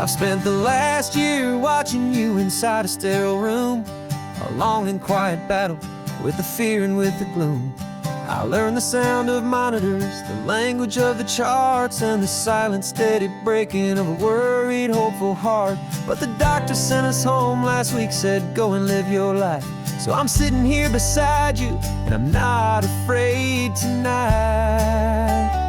I've spent the last year watching you inside a sterile room, a long and quiet battle with the fear and with the gloom. I learned the sound of monitors, the language of the charts, and the silent, steady breaking of a worried, hopeful heart. But the doctor sent us home last week, said, go and live your life. So I'm sitting here beside you, and I'm not afraid tonight.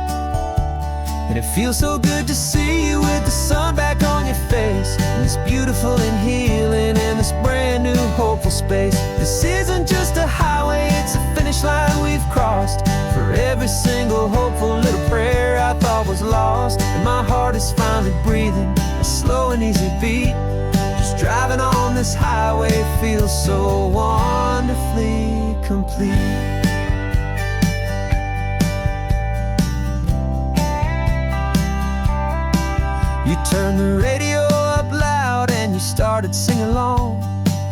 And it feels so good to see you with the sun back on your face, and this beautiful and healing in this brand new hopeful space. This isn't just a highway, it's a finish line we've crossed. For every single hopeful little prayer I thought was lost, and my heart is finally breathing a slow and easy beat. Just driving on this highway feels so wonderfully complete. You turned the radio up loud and you started singing along,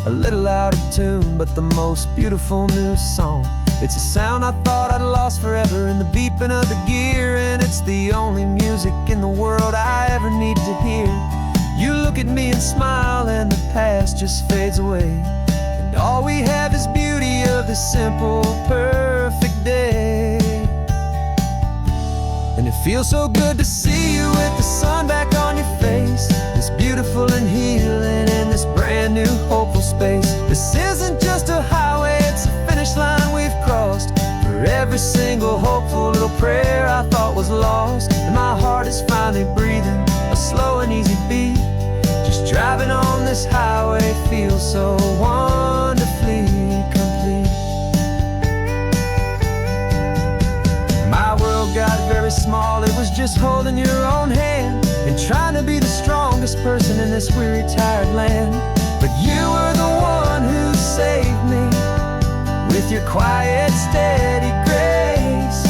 a little out of tune, but the most beautiful new song. It's a sound I thought I'd lost forever in the beeping of the gear, and it's the only music in the world I ever need to hear. You look at me and smile, and the past just fades away, and all we have is beauty of this simple, perfect day. And it feels so good to see you with the sun back on your face, this beautiful and healing in this brand new hopeful space. This isn't just a highway, it's a finish line we've crossed. For every single hopeful little prayer I thought was lost, and my heart is finally breathing a slow and easy beat. Just driving on this highway feels so wonderfully complete. My world got very small, it was just holding your own hand and trying to be the strongest person in this weary, tired land. But you were the one who saved me with your quiet, steady grace.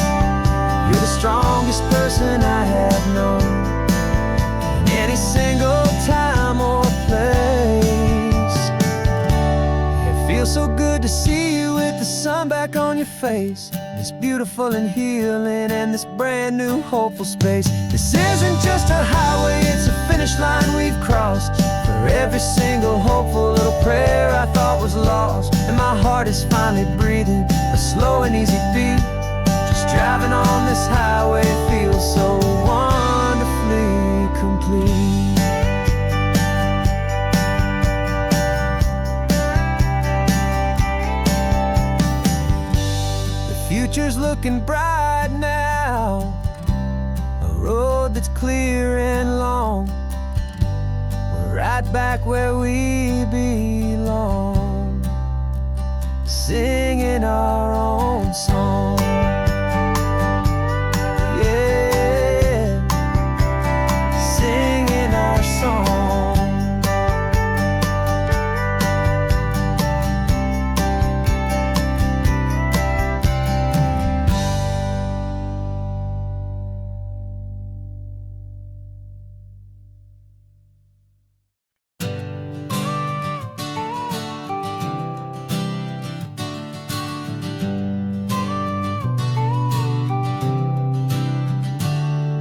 You're the strongest person I have known in any single time or place. It feels so good to see you with the sun back on your face, this beautiful and healing and this brand new hopeful space. This isn't just a highway, it's a finish line we've crossed. For every single hopeful little prayer I thought was lost, and my heart is finally breathing a slow and easy beat. Just driving on this highway feels so wonderfully complete. Future's looking bright now, a road that's clear and long. We're right back where we belong, singing our own song. Yeah, singing our song.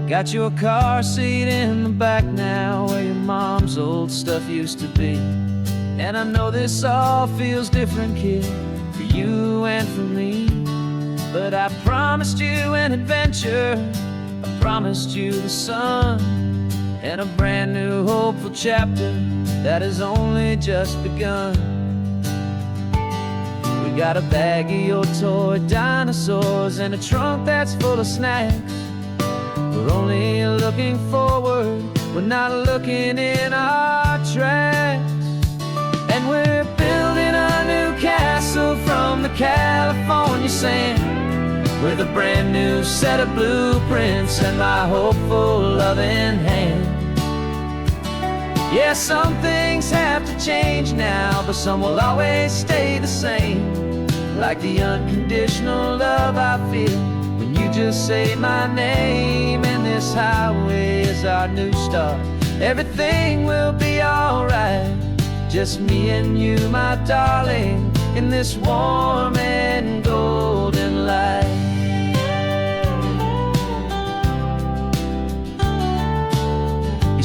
Got your car seat in the back now, where your mom's old stuff used to be. And I know this all feels different, kid, for you and for me. But I promised you an adventure, I promised you the sun, and a brand new hopeful chapter that has only just begun. We got a bag of your toy dinosaurs and a trunk that's full of snacks. We're only looking forward, we're not looking in our tracks. And we're building a new castle from the California sand, with a brand new set of blueprints and my hopeful loving hand. Yeah, some things have to change now, but some will always stay the same. Like the unconditional love I feel when you just say my name. And this highway is our new start, everything will be alright. Just me and you, my darling, in this warm and golden light.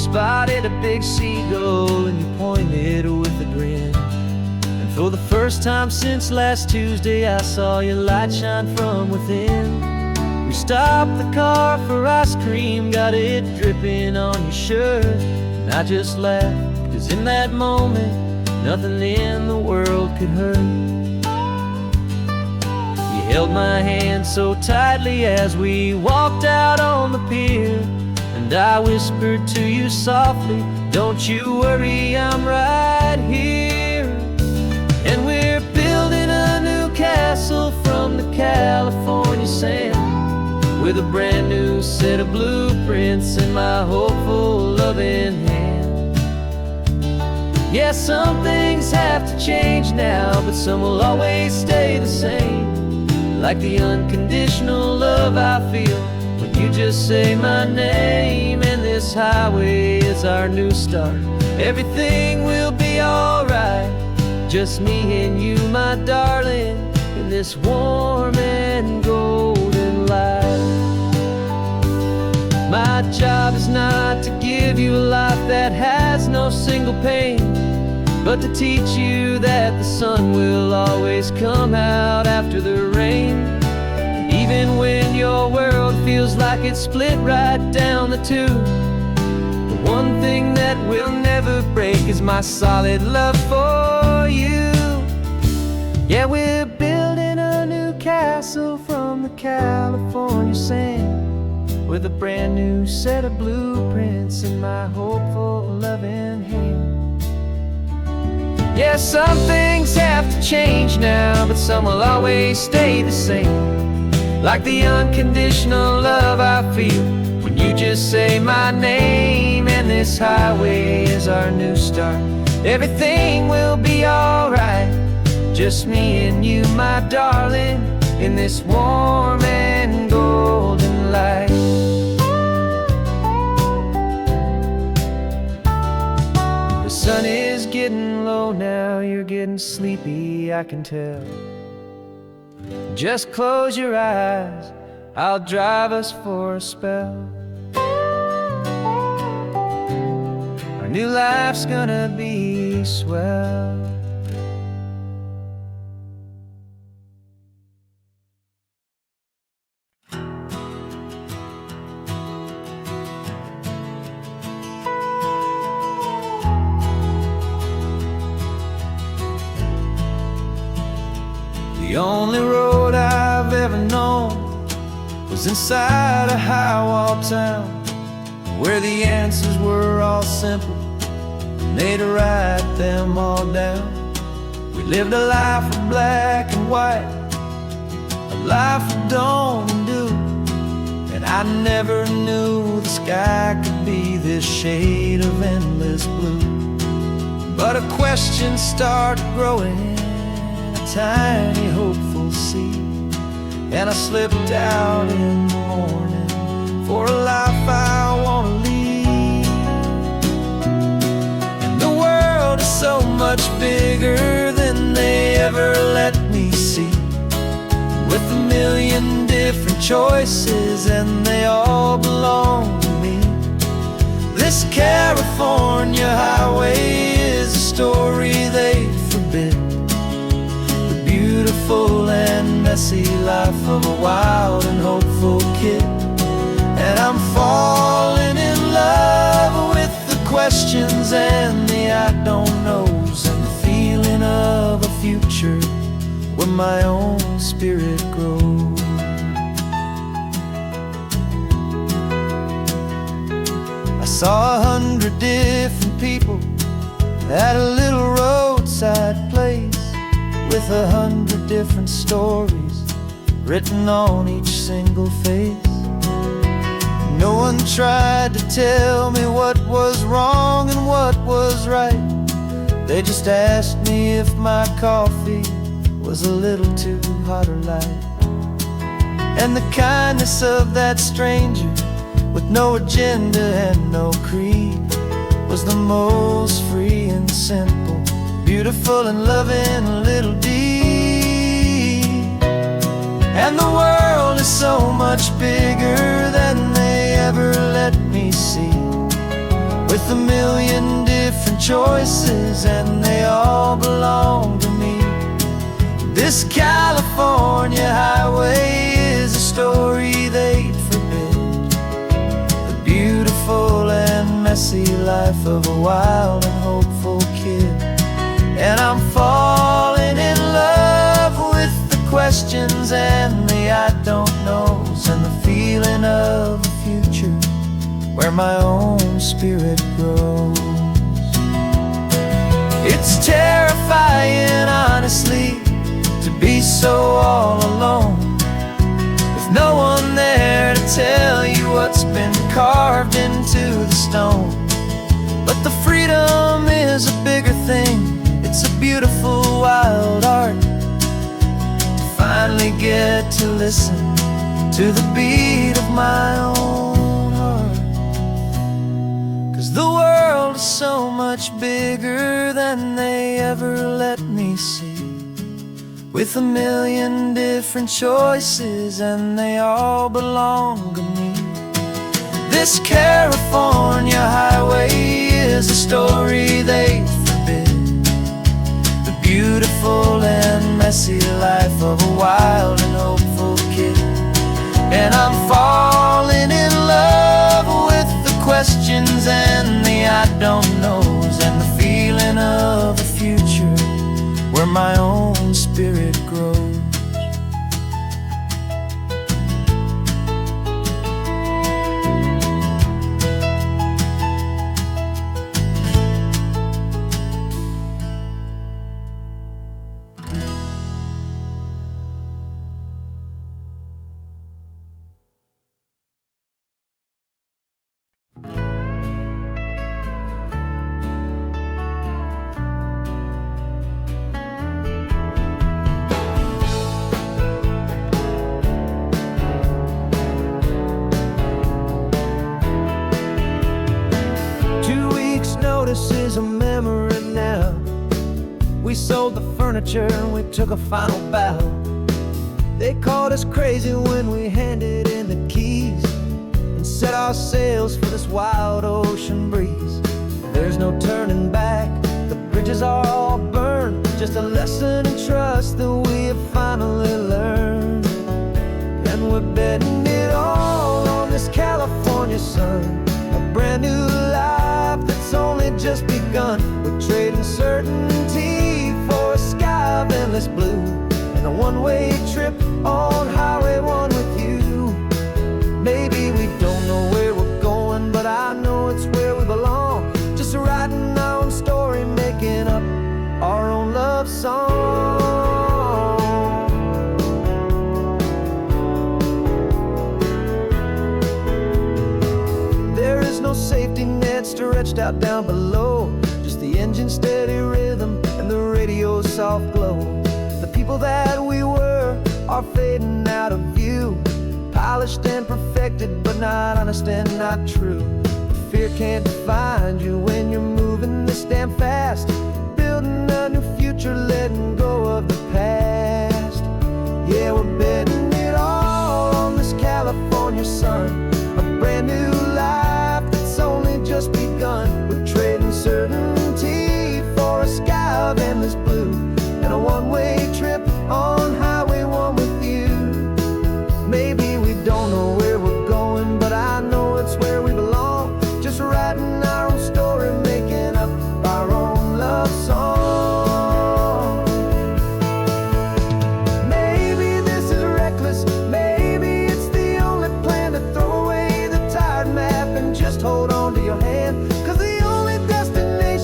spotted a big seagull and you pointed with a grin. And for the first time since last Tuesday, I saw your light shine from within. We stopped the car for ice cream, got it dripping on your shirt. And I just laughed, 'cause in that moment, nothing in the world could hurt. You held my hand so tightly as we walked out on the pier, and I whispered to you softly, "Don't you worry, I'm right here." And we're building a new castle from the California sand, with a brand new set of blueprints in my hopeful, loving hand. Yeah, some things have to change now, but some will always stay the same. Like the unconditional love I feel when you just say my name. And this highway is our new start. Everything will be alright. Just me and you, my darling, in this warm and golden light. My job is not to give you a life that has no single pain, but to teach you that the sun will always come out after the rain. And even when your world feels like it's split right down the two, the one thing that will never break is my solid love for you. Yeah, we're building a new castle from the California sand, with a brand new set of blueprints in my hopeful, loving hand. Yeah, some things have to change now, but some will always stay the same. Like the unconditional love I feel when you just say my name. And this highway is our new start. Everything will be alright. Just me and you, my darling, in this warm and golden light. The sun is getting low now, you're getting sleepy, I can tell. Just close your eyes, I'll drive us for a spell. Our new life's gonna be swell. The only road I've ever known was inside a high-wall town, where the answers were all simple and they'd write them all down. We lived a life of black and white, a life of dawn and dew, and I never knew the sky could be this shade of endless blue. But a question started growing, tiny hopeful seed, and I slipped out in the morning for a life I want to lead. And the world is so much bigger than they ever let me see, with a million different choices and they all belong to me. This California highway is a story they forbid, beautiful and messy life of a wild and hopeful kid. And I'm falling in love with the questions and the I don't knows, and the feeling of a future where my own spirit grows. I saw 100 different people at a little roadside place, with 100 different stories written on each single face. No one tried to tell me what was wrong and what was right. They just asked me if my coffee was a little too hot or light. And the kindness of that stranger, with no agenda and no creed, was the most free and simple, beautiful and loving little deed. And the world is so much bigger than they ever let me see, with with a million different choices, and they all belong to me. This California highway is a story they'd forbid, the beautiful and messy life of a wild and hopeful kid. And I'm falling in love with the questions and the I don't knows, and the feeling of the future where my own spirit grows. It's terrifying, honestly, to be so all alone, with no one there to tell you what's been carved into the stone. But the freedom is a bigger thing. It's a beautiful wild art to finally get to listen to the beat of my own heart. 'Cause the world is so much bigger than they ever let me see, with a million different choices, and they all belong to me. This California highway is a story they forbid, the beautiful and messy life of a wild and hopeful kid. And I'm falling in love with the questions and the I don't knows, and the feeling of the future where my own spirit grows. This is a memory now. We sold the furniture and we took a final bow. They called us crazy when we handed in the keys and set our sails for this wild ocean breeze. There's no turning back, the bridges are all burned, just a lesson in trust that we have finally learned. And we're betting it all on this California sun, a brand new life that's only just begun. We're trading certainty for a sky of endless blue, and a one-way trip on Highway 1 with you. Maybe we don't know where we're going, but I know it's where we belong. Just writing our own story, making up our own love song. There is no safety net stretched out down below, just the engine's steady rhythm and the radio's soft glow. The people that we were are fading out of view, polished and perfected, but not honest and not true. Fear can't find you when you're moving this damn fast, building a new future, letting go of the past. Yeah, we're betting it all on this California sun, a brand new life that's only just begun. We're trading certainty for a sky of endless blue, and a one-way trip on Highway 1 with you. Maybe we don't know where we're going, but I know it's where we belong. Just writing our own story, making up our own love song. Maybe this is reckless, maybe it's the only plan to throw away the tired map and just hold on to your hand. 'Cause the only destination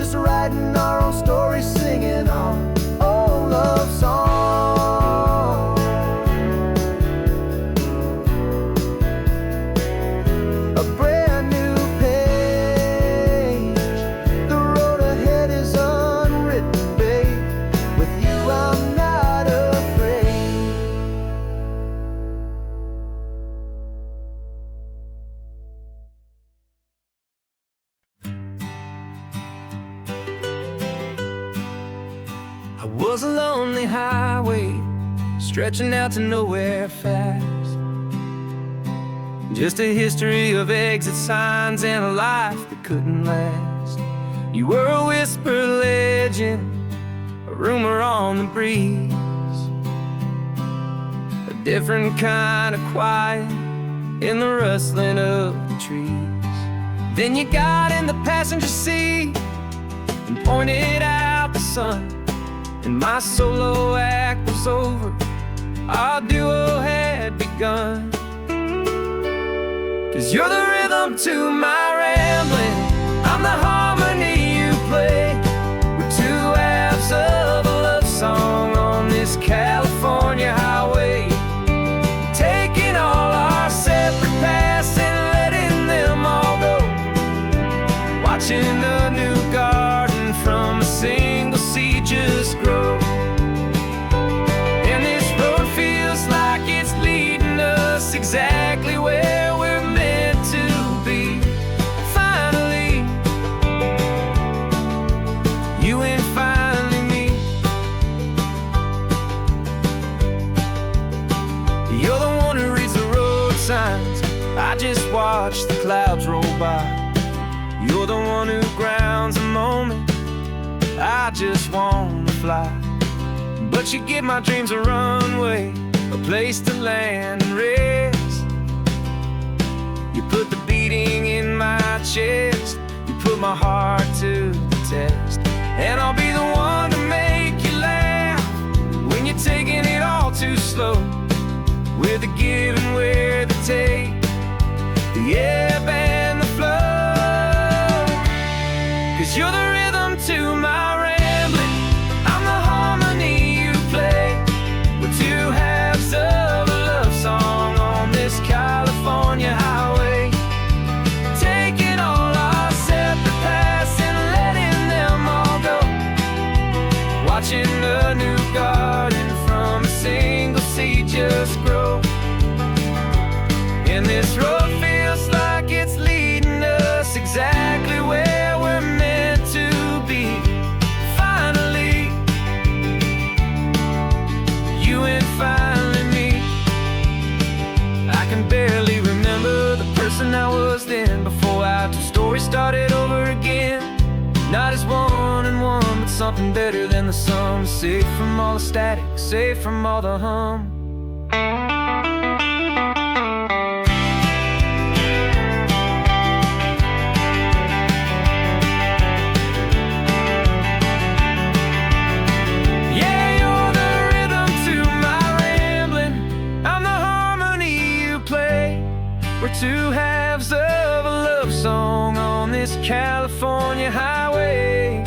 just writing our own stories, singing our own love song. A brand new page, the road ahead is unwritten, babe. With you I'm not afraid. I was a lonely highway, stretching out to nowhere fast. Just a history of exit signs and a life that couldn't last. You were a whisper legend, a rumor on the breeze, a different kind of quiet in the rustling of the trees. Then you got in the passenger seat and pointed out the sun, and my solo act was over, our duo had begun. 'Cause you're the rhythm to my rambling, I'm the harmony you play. We're two halves of a love song on this California highway, taking all our separate paths and letting them all go, watching a new garden from a single seed just grow. And this road feels like it's leading us exactly where we're meant to be. Finally, you and finally me. You're the one who reads the road signs, I just watch the clouds roll by. You're the one who grounds the moment, I just wanna fly. But you give my dreams a runway, a place to land and rest. You put the beating in my chest, you put my heart to the test. And I'll be the one to make you laugh when you're taking it all too slow. We're the give and we're the take, the ebb and the flow. 'Cause you're the rhythm to my rambling, I'm the harmony you play. We're two halves of a love song on this California highway, taking all our separate paths and letting them all go, watching a new garden from a single seed just grow. And this road feels like it's leading us exactly where we're meant to be. Finally, you and finally me. I can barely remember the person I was then, before our two stories started over again. Not as one and one, but something better than the sum. Safe from all the static, safe from all the hum. We're two halves of a love song on this California highway,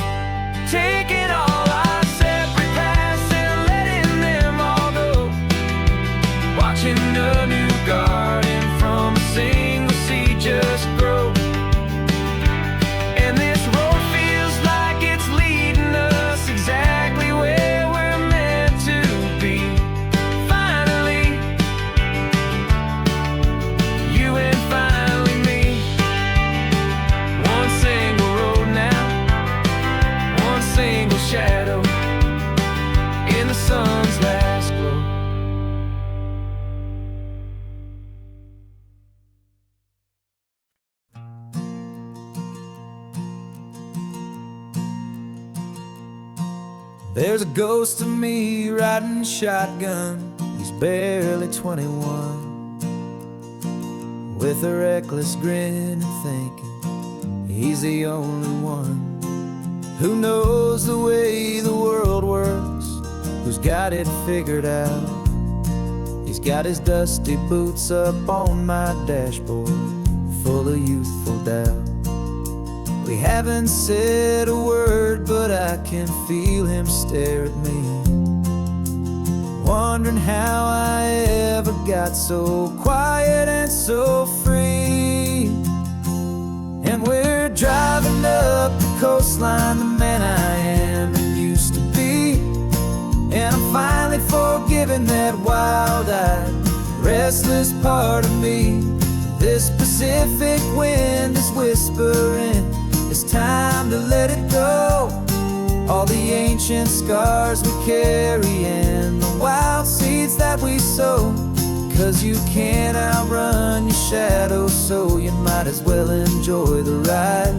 taking all our separate paths and letting them all go, watching a new garden from a single seed just grow. And this road feels like it's leading us exactly where we're meant to be. Finally, you and finally me. One single road now, one single shadow in the sun's last glow. There's a ghost of me riding shotgun, he's barely 21, with a reckless grin and thinking he's the only one who knows the way the world works, who's got it figured out. He's got his dusty boots up on my dashboard, full of youthful doubt. We haven't said a word, but I can feel him stare at me, wondering how I ever got so quiet and so free. And we're driving up the coastline, the man I am and used to be. And I'm finally forgiving that wild-eyed, restless part of me. This Pacific wind is whispering, it's time to let it go. All the ancient scars we carry and the wild seeds that we sow. 'Cause you can't outrun your shadow, so you might as well enjoy the ride.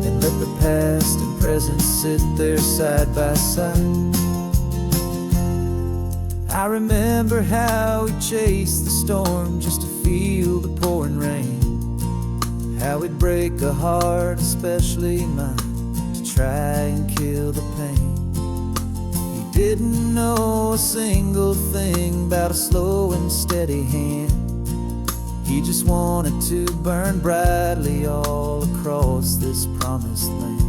And let the past and present sit there side by side. I remember how we chased the storm just to feel the pouring rain. How we'd break a heart, especially mine, to try and kill the pain. He didn't know a single thing about a slow and steady hand. He just wanted to burn brightly all across this promised land.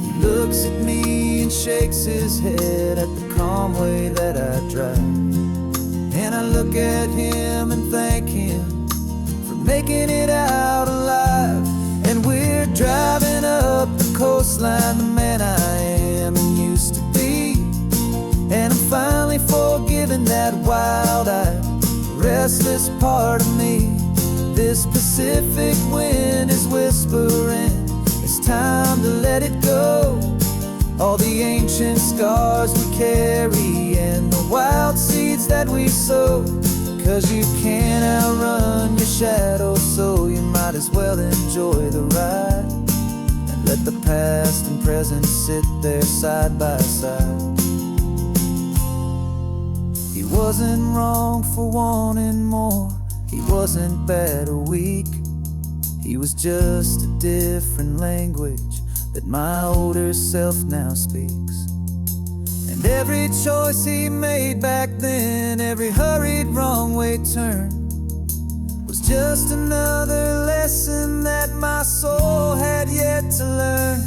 He looks at me and shakes his head at the calm way that I drive. And I look at him and thank him for making it out alive. And we're driving up the coastline, the man I am and used to be. And I'm finally forgiving that wild-eyed, restless part of me. This Pacific wind is whispering, it's time to let it go. All the ancient scars we carry and the wild seeds that we sow. 'Cause you can't outrun your shadow, so you might as well enjoy the ride. And let the past and present sit there side by side. He wasn't wrong for wanting more, he wasn't bad or weak. He was just a different language that my older self now speaks. And every choice he made back then, every hurried wrong way turn, was just another lesson that my soul had yet to learn.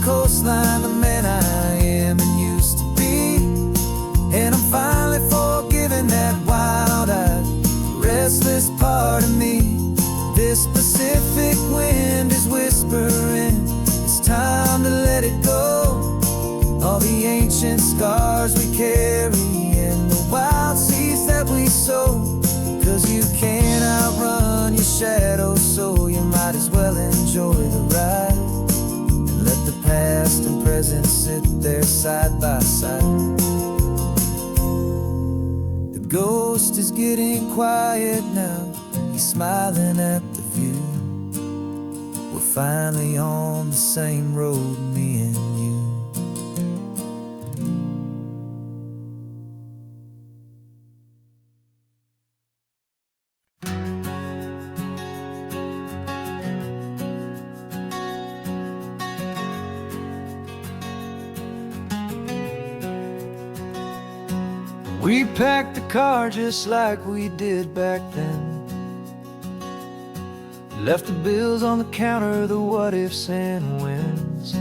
Coastline, the man I am and used to be. And I'm finally forgiving that wild-eyed, restless part of me. This Pacific wind is whispering, it's time to let it go. All the ancient scars we carry and the wild seeds that we sow. 'Cause you can't outrun your shadow, so you might as well enjoy the ride. Let the past and present sit there side by side. The ghost is getting quiet now, he's smiling at the view. We're finally on the same road, me and you. We packed the car just like we did back then. Left the bills on the counter, the what ifs and whens.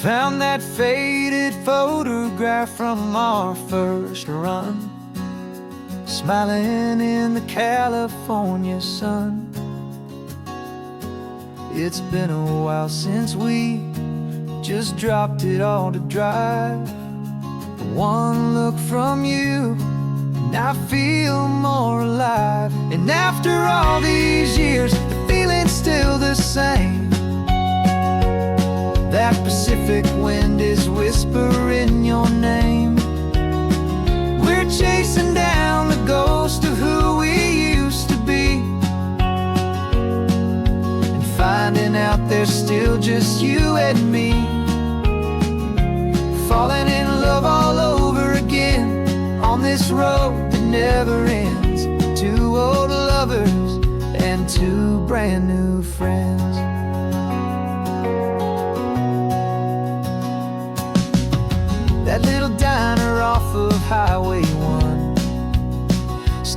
Found that faded photograph from our first run, smiling in the California sun. It's been a while since we just dropped it all to drive. One look from you and I feel more alive. And after all these years, the feeling's still the same. That Pacific wind is whispering your name. We're chasing down the ghost of who we used to be, and finding out there's still just you and me. Falling in love all over again on this road that never ends. Two old lovers and two brand new friends.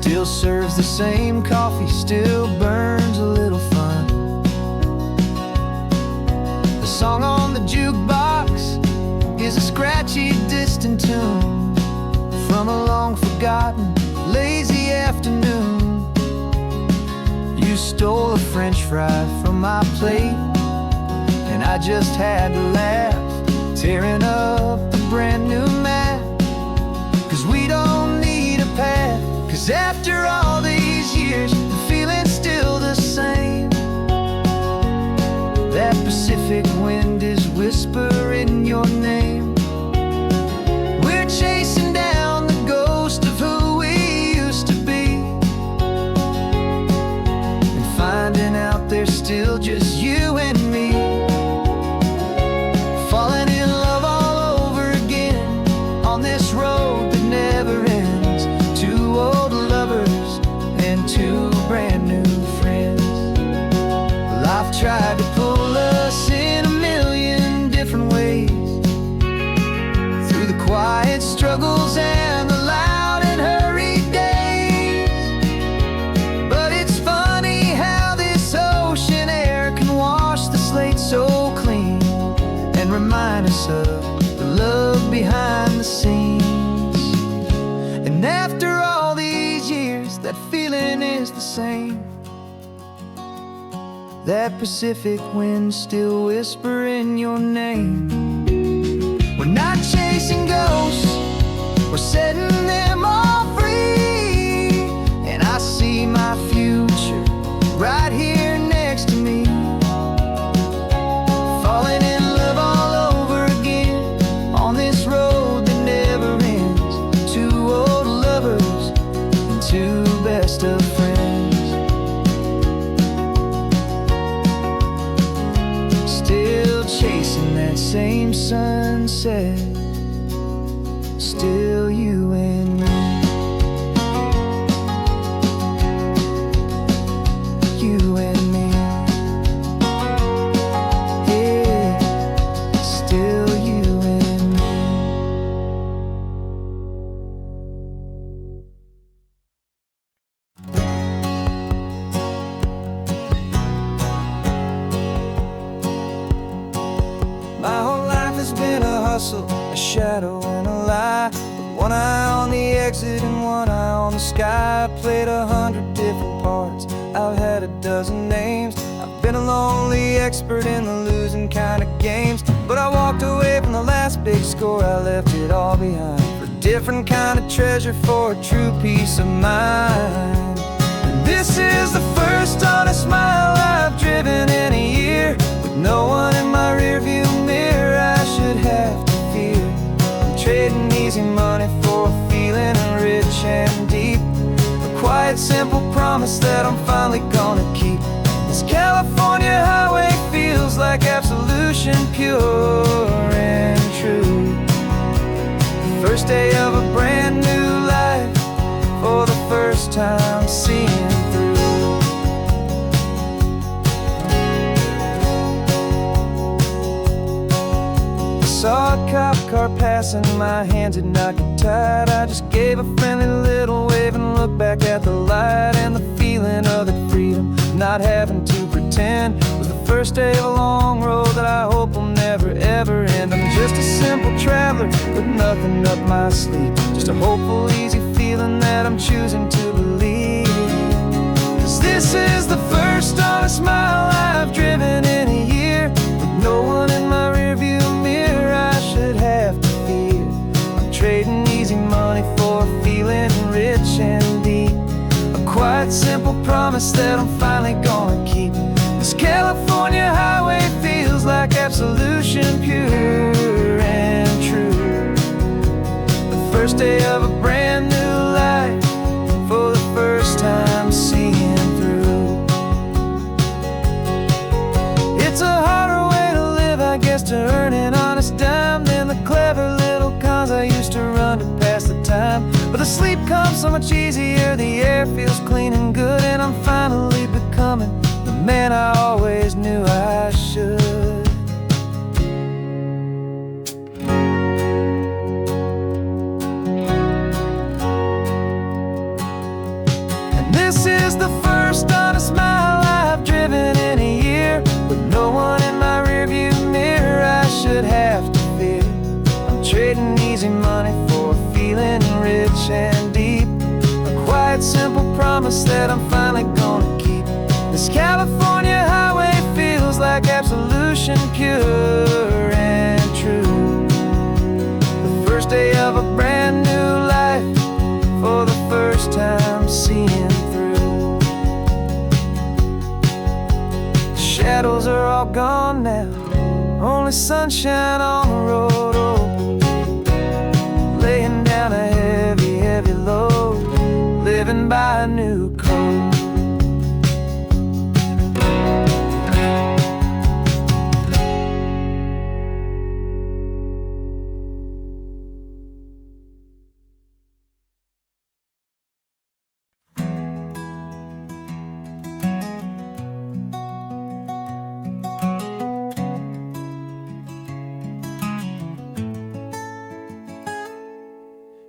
still serves the same coffee, still burns a little fun. The song on the jukebox is a scratchy, distant tune from a long-forgotten, lazy afternoon. You stole a French fry from my plate, and I just had to laugh, tearing up a brand new map. 'Cause we don't need a path, 'cause after all these years, the feeling's still the same. That Pacific wind is whispering your name. We're chasing down the ghost of who we used to be, and finding out there's still just you and me. Falling in love all over again on this road that never ends. Two old lovers and two brand new friends. Life tried to pull us in a million different ways, through the quiet struggles and the loud and hurried days. But it's funny how this ocean air can wash the slate so clean and remind us of the love behind the scenes. And after all these years, that feeling is the same. That Pacific wind still whispering your name. We're not chasing ghosts, we're setting them all free. And I see my future right here next to me. Falling in love all over again on this road that never ends. Two old lovers and two best of friends. Still chasing that same sunset, still you and me. You and me. Yeah, still you and me. My whole life has been a hustle, a shadow and a lie, with one eye on the exit and one eye on the sky. I played 100 different parts, I've had a dozen names. I've been a lonely expert in the losing kind of games. But I walked away from the last big score, I left it all behind, for a different kind of treasure, for a true peace of mind. And this is the first honest mile I've driven in a year, with no one in my rearview mirror I should have to fear. I'm trading easy money for a feeling rich and deep, a quiet, simple promise that I'm finally gonna keep. This California highway feels like absolution, pure and true. First day of a brand new life, for the first time seeing through. Saw a cop car passing, my hands had not got tied. I just gave a friendly little wave and looked back at the light. And the feeling of the freedom, not having to pretend, was the first day of a long road that I hope will never ever end. I'm just a simple traveler with nothing up my sleeve, just a hopeful, easy feeling that I'm choosing to believe. 'Cause this is the first honest mile I've driven in a year, with no one in my rearview mirror I should have to fear. I'm trading easy money for a feeling rich and deep, a quiet, simple promise that I'm finally gonna keep. This California highway feels like absolution, pure and true. The first day of a brand new life, for the first time seeing through. It's a harder way to live, I guess, to earn an honest dime than the clever little cons I used to run to pass the time. But the sleep comes so much easier, the air feels clean and good, and I'm finally becoming the man I always knew I should. gone now, only sunshine on the road. Oh, laying down a heavy, heavy load, living by a new code.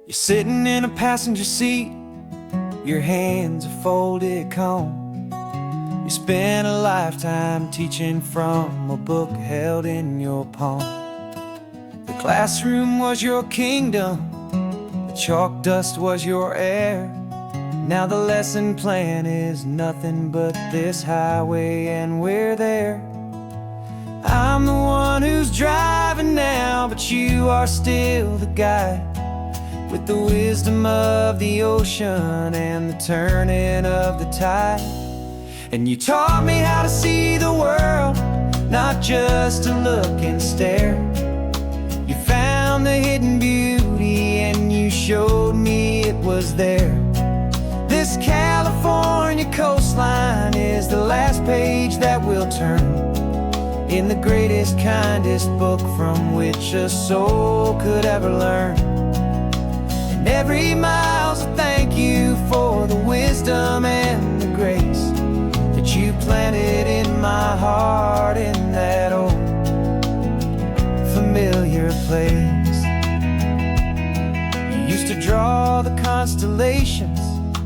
You're sitting in a passenger seat, your hands are folded calm. You spent a lifetime teaching from a book held in your palm. The classroom was your kingdom, the chalk dust was your air. Now the lesson plan is nothing but this highway, and we're there. I'm the one who's driving now, but you are still the guide, with the wisdom of the ocean and the turning of the tide. And you taught me how to see the world, not just to look and stare. You found the hidden beauty and you showed me it was there. This California coastline is the last page that we'll turn in the greatest, kindest book from which a soul could ever learn. And every mile's a thank you for the wisdom and the grace that you planted in my heart in that old familiar place. You used to draw the constellations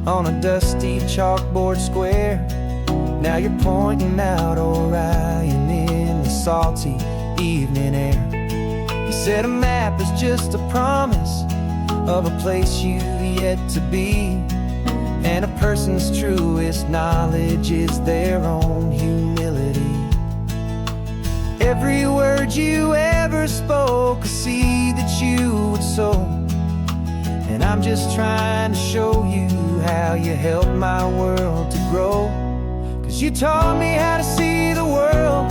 on a dusty chalkboard square. Now you're pointing out Orion in the salty evening air. You said a map is just a promise of a place you've yet to be, and a person's truest knowledge is their own humility. Every word you ever spoke, a seed that you would sow, and I'm just trying to show you how you helped my world to grow. 'Cause you taught me how to see the world,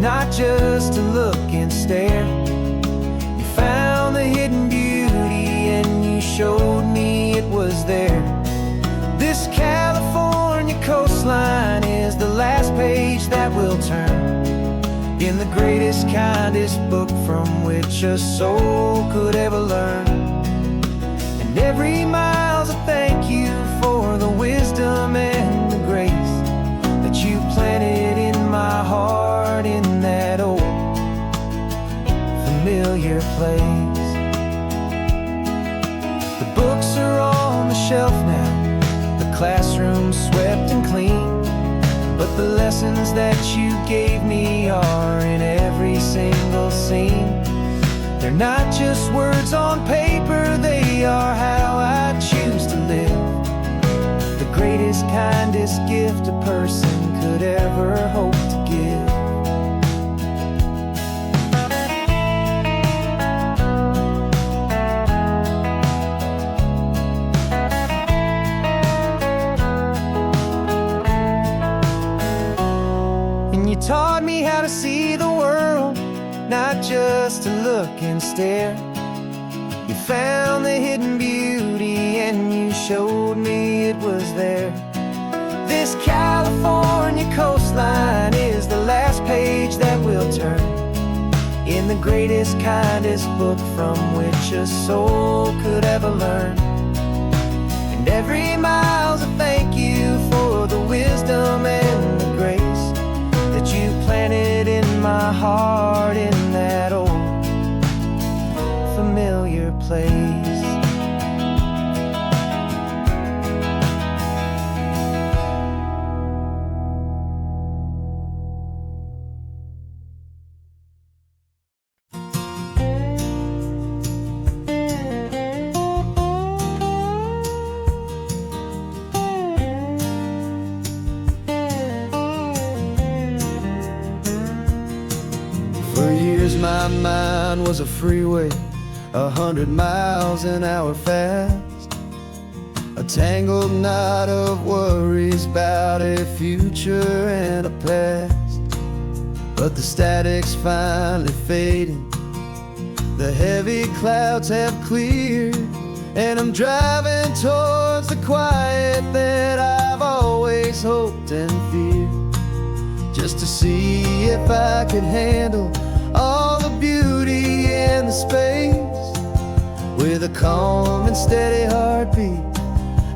not just to look and stare. You found the hidden beauty and you showed me it was there. This California coastline is the last page that we'll turn in the greatest, kindest book from which a soul could ever learn. And every mile's a thank you for the wisdom and the grace that you planted in my heart in that old familiar place. The books are on the shelf now, the classroom swept and clean, but the lessons that you gave me are in every single scene. They're not just words on paper, they are how I choose to live. The greatest, kindest gift a person could ever hope to give. You taught me how to see the world, not just to look and stare. You found the hidden beauty and you showed me it was there. This California coastline is the last page that we'll turn in the greatest, kindest book from which a soul could ever learn. And every mile's a thank you for the wisdom and the grace that you planted in my heart in that old familiar place. My mind was a freeway, 100 miles an hour fast, a tangled knot of worries about a future and a past. but the static's finally fading. The heavy clouds have cleared, and I'm driving towards the quiet that I've always hoped and feared, just to see if I could handle all the beauty and the space, with a calm and steady heartbeat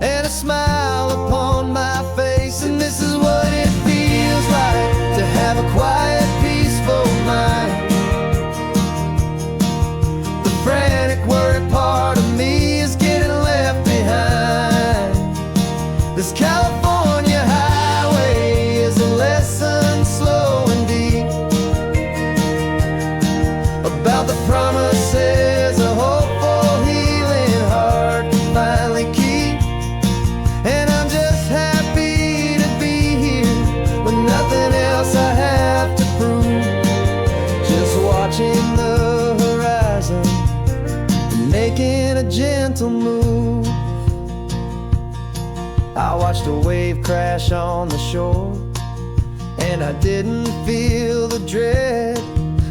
and a smile upon my face. And this is what it feels like to have a quiet, peaceful mind. The frantic, worried part of me is getting left behind. This California highway is a lesson, slow and deep, about the promises a hopeful, healing heart can finally keep. And I'm just happy to be here with nothing else I have to prove, just watching the horizon and making a gentle move. I watched a wave crash on the shore, and I didn't feel the dread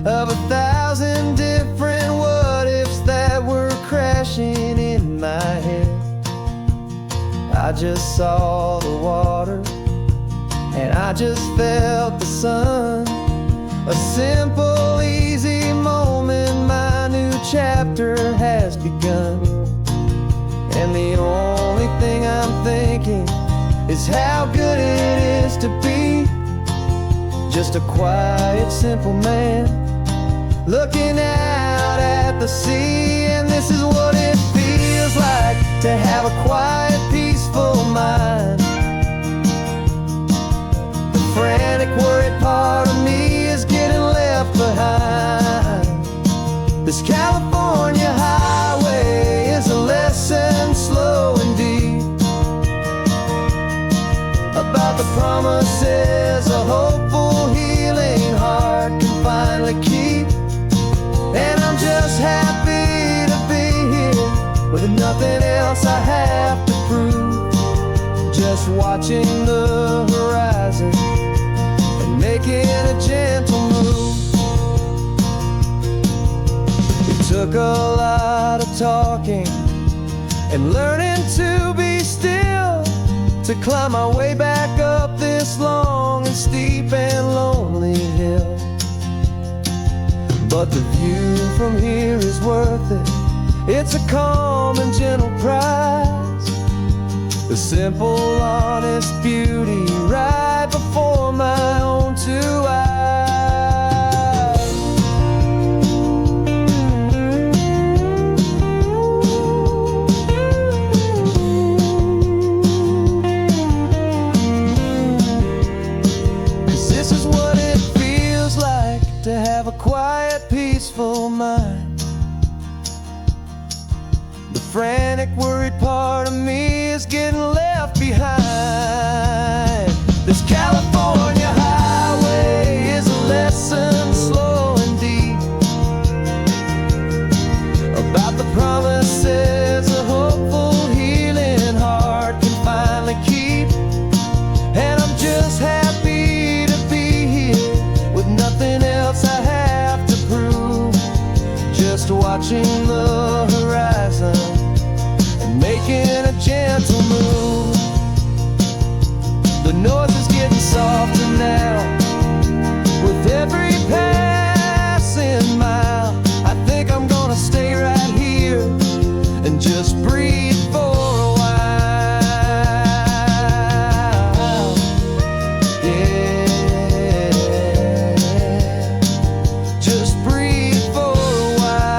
of 1,000 different what-ifs that were crashing in my head. I just saw the water, and I just felt the sun. A simple, easy moment, my new chapter has begun. And the only thing I'm thinking is how good it is to be just a quiet, simple man looking out at the sea. And this is what it feels like to have a quiet, peaceful mind. The frantic, worried part of me is getting left behind. This California highway is a lesson, slow and deep, about the promises a hopeful, healing heart can finally keep. And I'm just happy to be here with nothing else I have to prove, just watching the horizon and making a gentle move. It took a lot of talking and learning to be still to climb my way back up this long and steep and lonely hill. But the view from here is worth it. It's a calm and gentle prize, the simple, honest beauty right before my own two eyes. This is what it feels like to have a quiet, peaceful mind. The frantic, worried part of me is getting left behind. This California highway is a lesson, slow and deep, about the promises a hopeful, healing heart can finally keep. And I'm just happy to be here with nothing else I have to prove, just watching the horizon and making a gentle move. The noise is getting softer now with every passing mile. I think I'm gonna stay right here and just breathe for a while. Just breathe for a while.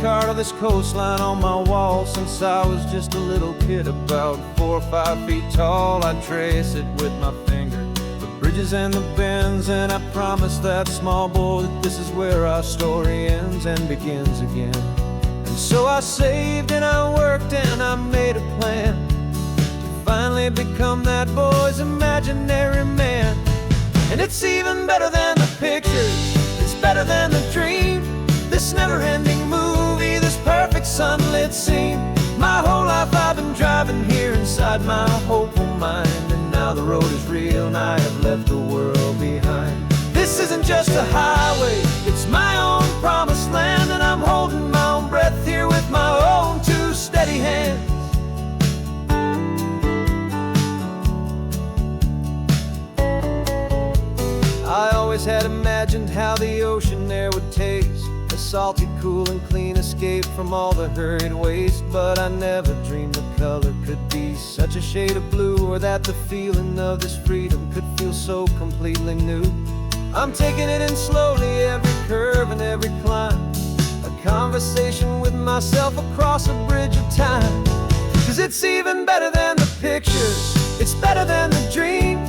postcard of this coastline on my wall since I was just a little kid, about 4 or 5 feet tall. I'd trace it with my finger, the bridges and the bends, and I promised that small boy that this is where our story ends and begins again. And so I saved and I worked and I made a plan to finally become that boy's imaginary man. And it's even better than the pictures, it's better than the dream, this never-ending movie, this perfect sunlit scene. My whole life I've been driving here inside my hopeful mind, and now the road is real and I have left the world behind. This isn't just a highway, it's my own promised land, and I'm holding my own breath here with my own 2 steady hands. I always had imagined how the ocean there would taste, a salty, cool and clean escape from all the hurried waste. But I never dreamed the color could be such a shade of blue, or that the feeling of this freedom could feel so completely new. I'm taking it in slowly, every curve and every climb, a conversation with myself across a bridge of time. 'Cause it's even better than the pictures, it's better than the dream,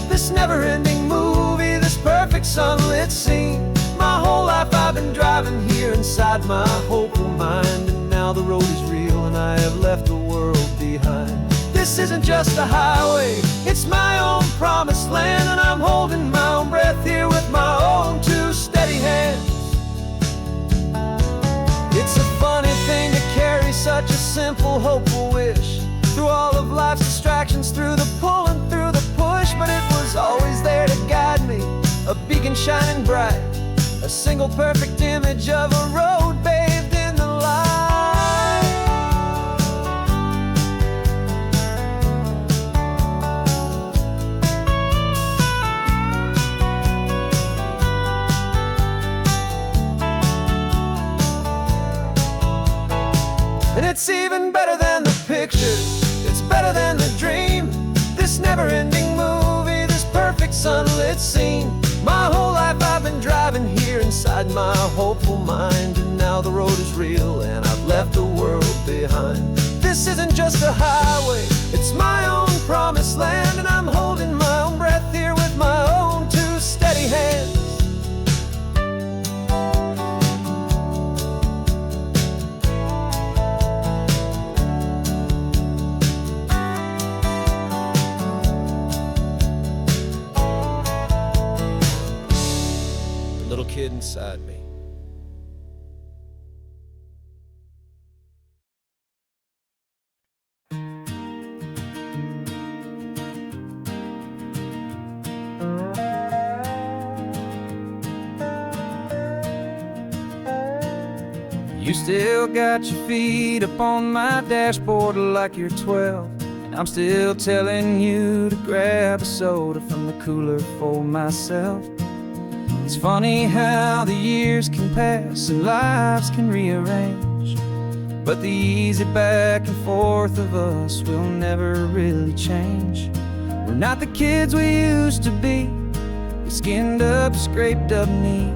this never-ending movie, this perfect sunlit scene. My whole life I've been driving here inside my hopeful mind, and now the road is real and I have left the world behind. This isn't just a highway, it's my own promised land, and I'm holding my own breath here with my own 2 steady hands. It's a funny thing to carry such a simple, hopeful wish through all of life's distractions, through the pull and through the push, but it was always there to guide me, a beacon shining bright, a single perfect image of a road bathed in the light. And it's even better than the pictures, it's better than the dream, this never-ending movie, this perfect sunlit scene. My whole life I've been driving here inside my hopeful mind, and now the road is real and I've left the world behind. This isn't just a highway, it's my own promised land, and I'm holding my own breath here with my own 2 steady hands. Little kid inside me. You still got your feet up on my dashboard like you're 12, and I'm still telling you to grab a soda from the cooler for myself. It's funny how the years can pass and lives can rearrange, but the easy back and forth of us will never really change. We're not the kids we used to be, with skinned up, scraped up knees,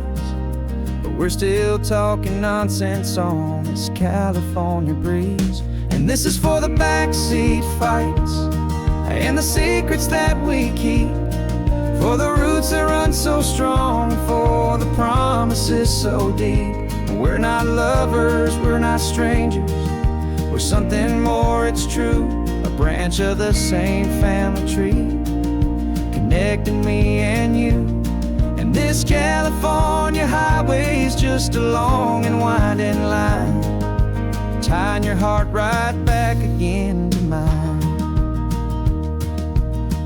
but we're still talking nonsense on this California breeze. And this is for the backseat fights and the secrets that we keep, for the roots that run so strong, for the promises so deep. We're not lovers, we're not strangers, we're something more, it's true, a branch of the same family tree, connecting me and you. And this California highway is just a long and winding line, tying your heart right back again to mine.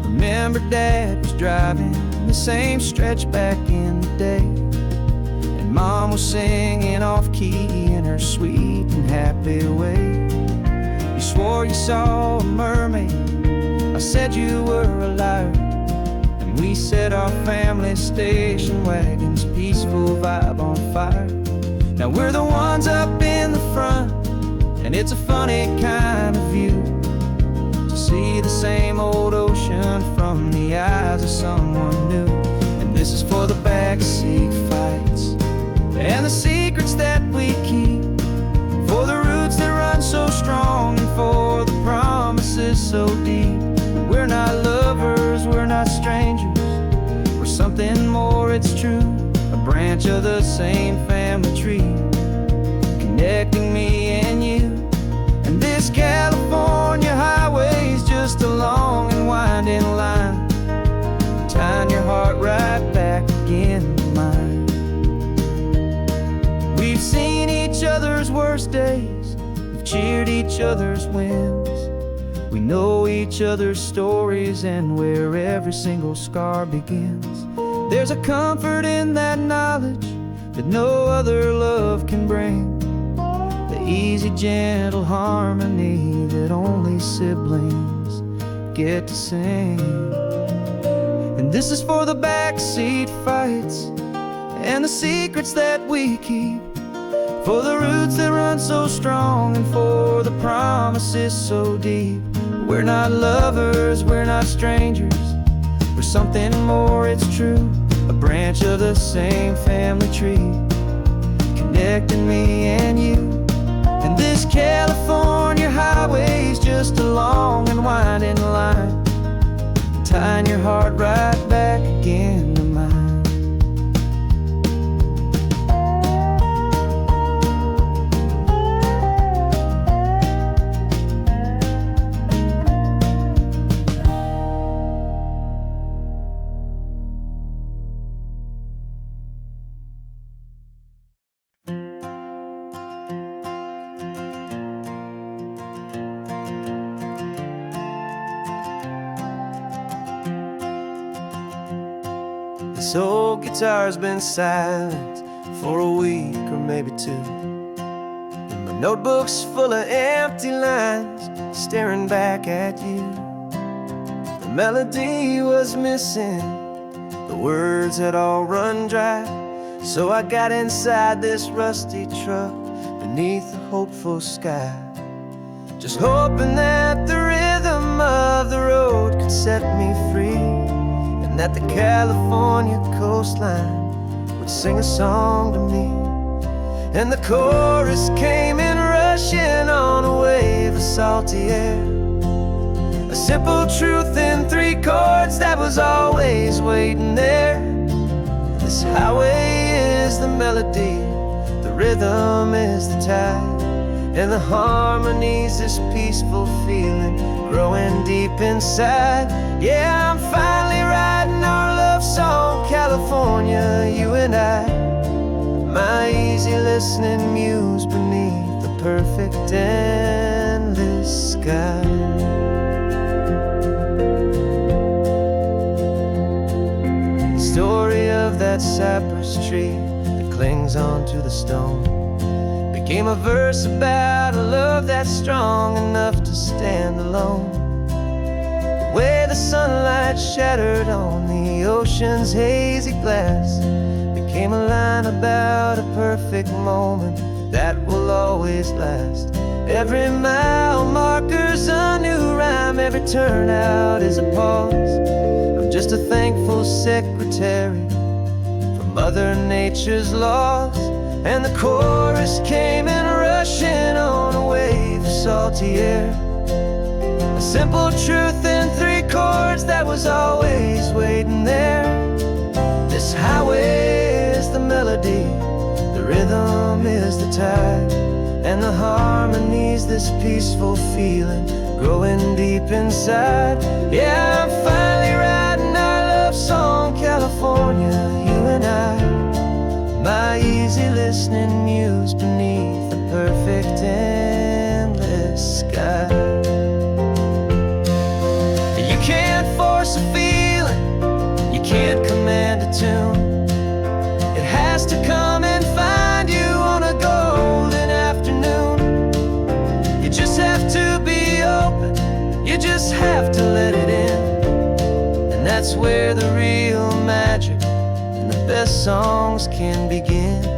Remember Dad was driving the same stretch back in the day, and Mom was singing off-key in her sweet and happy way. You swore you saw a mermaid, I said you were a liar, and we set our family station wagon's peaceful vibe on fire. Now we're the ones up in the front, and it's a funny kind of view to see the same old ocean from the eyes of someone new. And this is for the backseat fights and the secrets that we keep, more it's true, a branch of the same family tree, connecting me and you. And this California highway's just a long and winding line, tying your heart right back again to mine. We've seen each other's worst days, we've cheered each other's wins. We know each other's stories and where every single scar begins. There's a comfort in that knowledge that no other love can bring, the easy, gentle harmony that only siblings get to sing. And this is for the backseat fights and the secrets that we keep, for the roots that run so strong and for the promises so deep. We're not lovers, we're not strangers, we're something more, it's true, a branch of the same family tree, connecting me and you. And this California highway's just a long and winding line, tying your heart right back again to mine. This old guitar's been silent for a week or maybe two, and my notebook's full of empty lines staring back at you. The melody was missing, the words had all run dry, so I got inside this rusty truck beneath the hopeful sky, just hoping that the rhythm of the road could set me free, and that the California coastline would sing a song to me. And the chorus came in rushing on a wave of salty air, a simple truth in 3 chords that was always waiting there. This highway is the melody, the rhythm is the tide, and the harmony's this peaceful feeling growing deep inside. Yeah, I'm finally writing our love song, California, you and I, my easy listening muse beneath the perfect endless sky. The story of that cypress tree that clings onto the stone became a verse about a love that's strong enough to stand alone. The way the sunlight shattered on the ocean's hazy glass became a line about a perfect moment that will always last. Every mile marker's a new rhyme, every turnout is a pause. I'm just a thankful secretary for Mother Nature's laws. And the chorus came in rushing on a wave of salty air, a simple truth in 3 chords that was always waiting there. This highway is the melody, the rhythm is the tide, and the harmony's this peaceful feeling growing deep inside. Yeah, I'm finally writing our love song, California, you and I, my easy listening muse beneath the perfect endless sky. You can't force a feeling, you can't command a tune, it has to come and find you on a golden afternoon. You just have to be open, you just have to let it in, and that's where the real magic and the best songs can begin.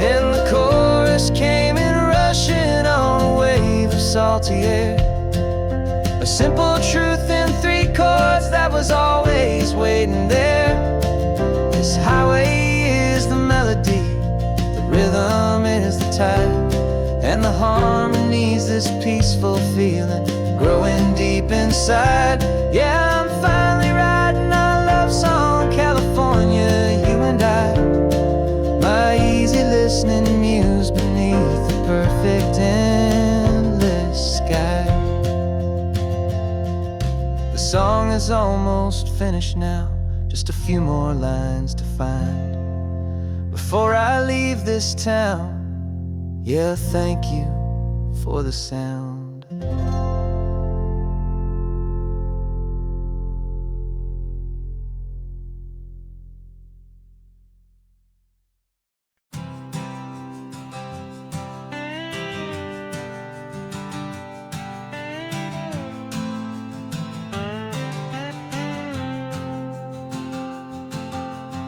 And the chorus came in rushing on a wave salty air. A simple truth in 3 chords that was always waiting there. This highway is the melody, the rhythm is the tide, and the harmony's this peaceful feeling growing deep inside. Yeah, I'm finally writing our love song, California, you and I. My easy listening muse beneath the perfect endless sky. The song is almost finished now, just a few more lines to find before I leave this town. Yeah, thank you for the sound.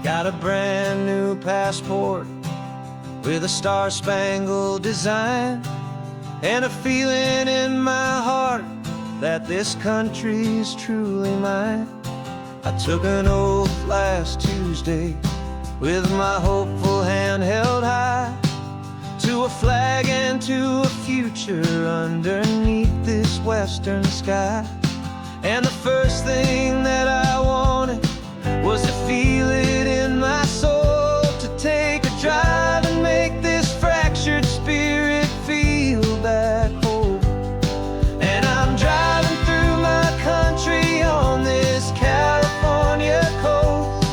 Got a brand new passport with a star-spangled design, and a feeling in my heart that this country's truly mine. I took an oath last Tuesday with my hopeful hand held high, to a flag and to a future underneath this western sky. And the first thing that I wanted was to feel it in my soul, to take a drive and make this fractured spirit feel back home. And I'm driving through my country on this California coast,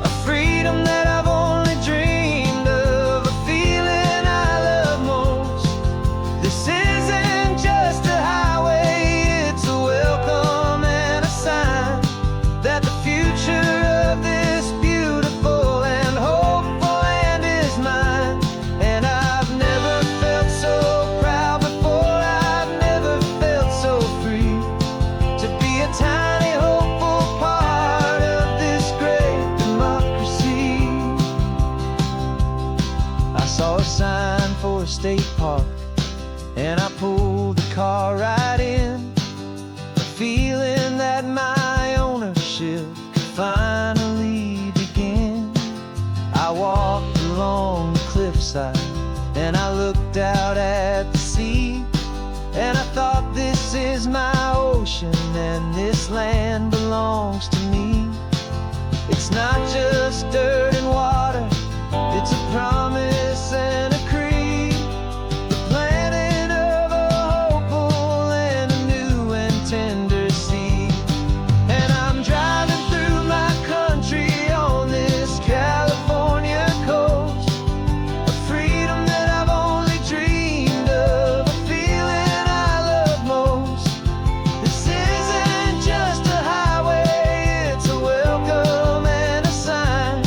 a freedom that I've only dreamed of, a feeling I love most. This isn't just a highway, it's a welcome and a sign that the future of this beautiful and hopeful land is mine. And I've never felt so proud before, I've never felt so free, to be a tiny hopeful part of this great democracy. I saw a sign for a state park, and I pulled the car right in, a feeling that my ownership could finally begin. I walked along the cliffside and I looked out at the sea, and I thought, this is my ocean and this land belongs to me. It's not just dirt and water, it's a promise and a creed, the planting of a hopeful and a new and tender seed. And I'm driving through my country on this California coast, a freedom that I've only dreamed of, a feeling I love most. This isn't just a highway, it's a welcome and a sign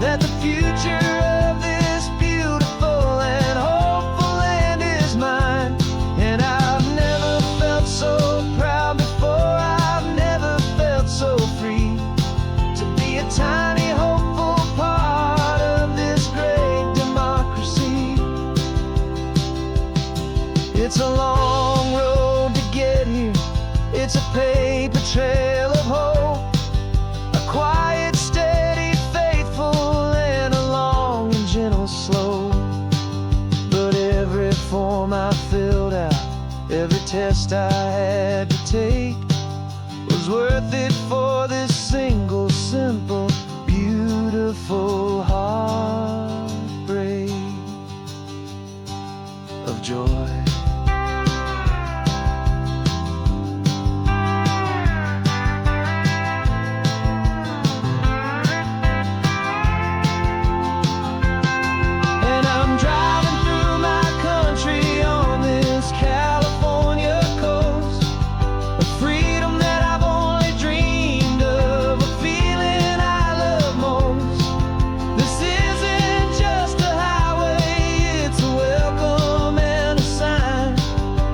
that the future of this beautiful and hopeful land is mine. And I've never felt so proud before, I've never felt so free, to be a tiny hopeful part of this great democracy. It's a long road to get here, it's a paper trail of hope, a quiet, steady, faithful, and a long and gentle slope. But every form I filled out, every test I had to take, was worth it for this single, simple, beautiful heartbreak of joy. And I'm driving through my country on this California coast, a freedom that I've only dreamed of, a feeling I love most. This isn't just a highway, it's a welcome and a sign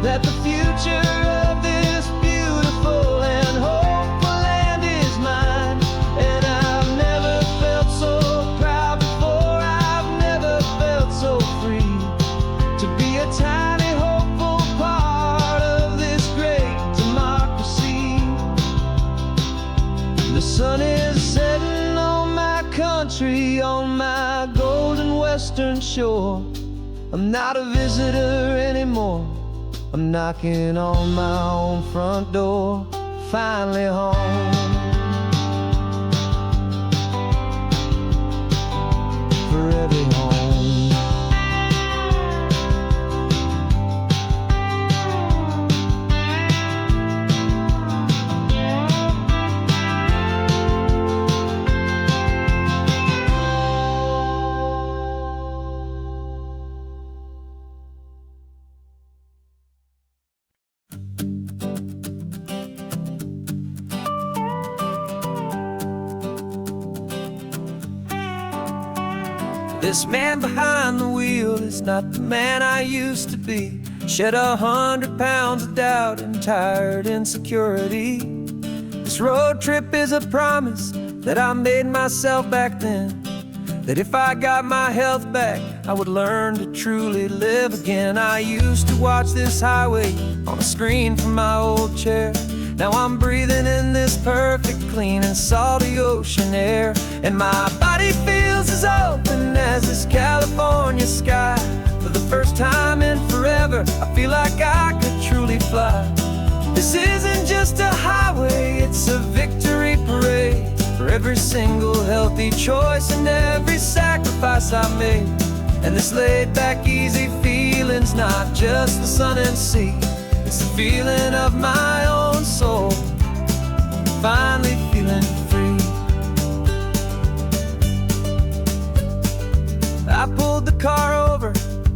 that the future of this beautiful and hopeful land is mine. And I've never felt so proud before, I've never felt so free, to be a tiny hopeful part western shore. I'm not a visitor anymore. I'm knocking on my own front door, finally home. Forever home. This man behind the wheel is not the man I used to be. Shed 100 pounds of doubt and tired insecurity. This road trip is a promise that I made myself back then, that if I got my health back, I would learn to truly live again. I used to watch this highway on a screen from my old chair. Now I'm breathing in this perfect, clean and salty ocean air. And my body feels as open as this California sky. For the first time in forever, I feel like I could truly fly. This isn't just a highway, it's a victory parade. For every single healthy choice and every sacrifice I made. And this laid back, easy feeling's not just the sun and sea. It's the feeling of my own soul, finally feeling free. I pulled the car over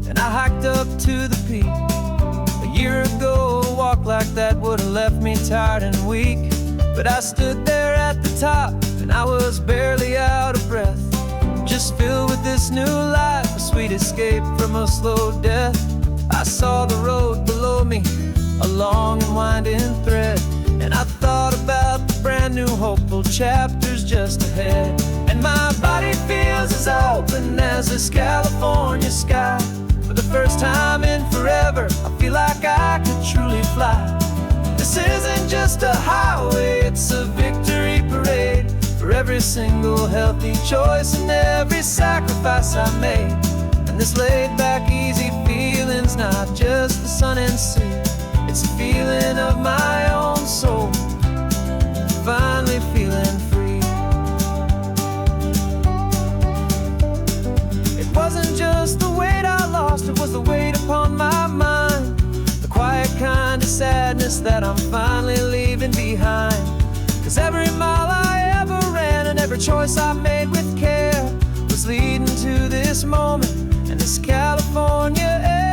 and I hiked up to the peak. A year ago, a walk like that would have left me tired and weak. But I stood there at the top and I was barely out of breath, just filled with this new life, a sweet escape from a slow death. I saw the road below me, a long and winding thread, and I thought about the brand new hopeful chapters just ahead. And my body feels as open as this California sky. For the first time in forever, I feel like I could truly fly. This isn't just a highway, it's a victory parade. For every single healthy choice and every sacrifice I made. And this laid back, easy feeling's not just the sun and sea. It's a feeling of my own soul, finally feeling free. It wasn't just the weight I lost, it was the weight upon my mind. The quiet kind of sadness that I'm finally leaving behind. 'Cause every mile I ever ran and every choice I made with care was leading to this moment and this California air.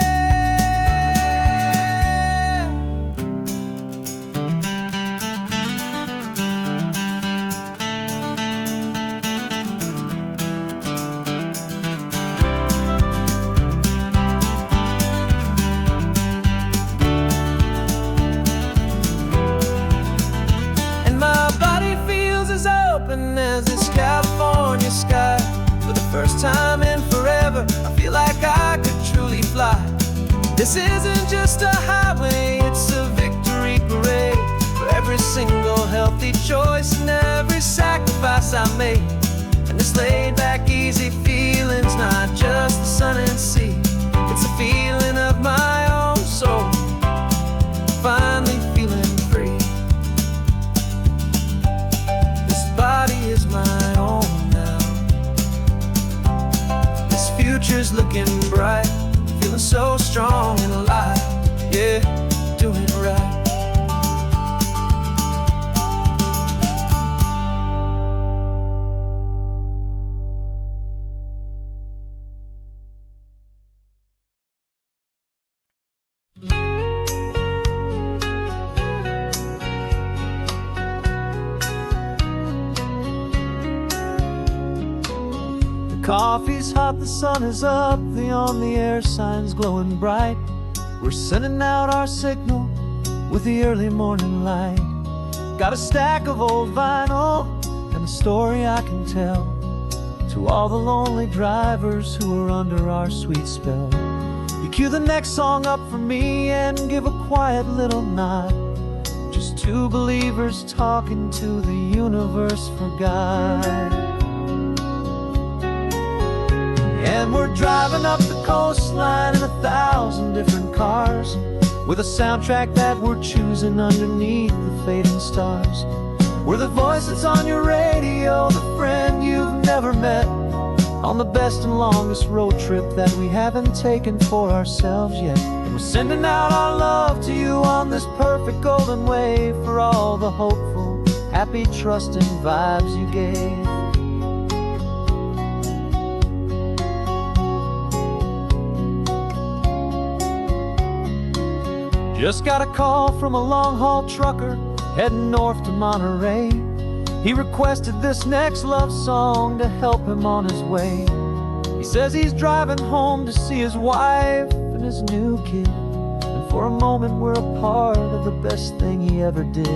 As this California sky. For the first time in forever, I feel like I could truly fly. This isn't just a highway, it's a victory parade. For every single healthy choice and every sacrifice I made. And this laid back, easy feeling's not just the sun and sea. It's a feeling of my own soul, finally feeling free. Body is my own now. This future's looking bright, feeling so strong and alive. Yeah, doing it right. Coffee's hot, the sun is up, the on-the-air sign's glowing bright. We're sending out our signal with the early morning light. Got a stack of old vinyl and a story I can tell to all the lonely drivers who are under our sweet spell. You cue the next song up for me and give a quiet little nod. Just two believers talking to the universe for God. And we're driving up the coastline in 1,000 different cars, with a soundtrack that we're choosing underneath the fading stars. We're the voice that's on your radio, the friend you've never met, on the best and longest road trip that we haven't taken for ourselves yet. And we're sending out our love to you on this perfect golden wave, for all the hopeful, happy, trusting vibes you gave. Just got a call from a long-haul trucker heading north to Monterey. He requested this next love song to help him on his way. He says he's driving home to see his wife and his new kid, and for a moment we're a part of the best thing he ever did.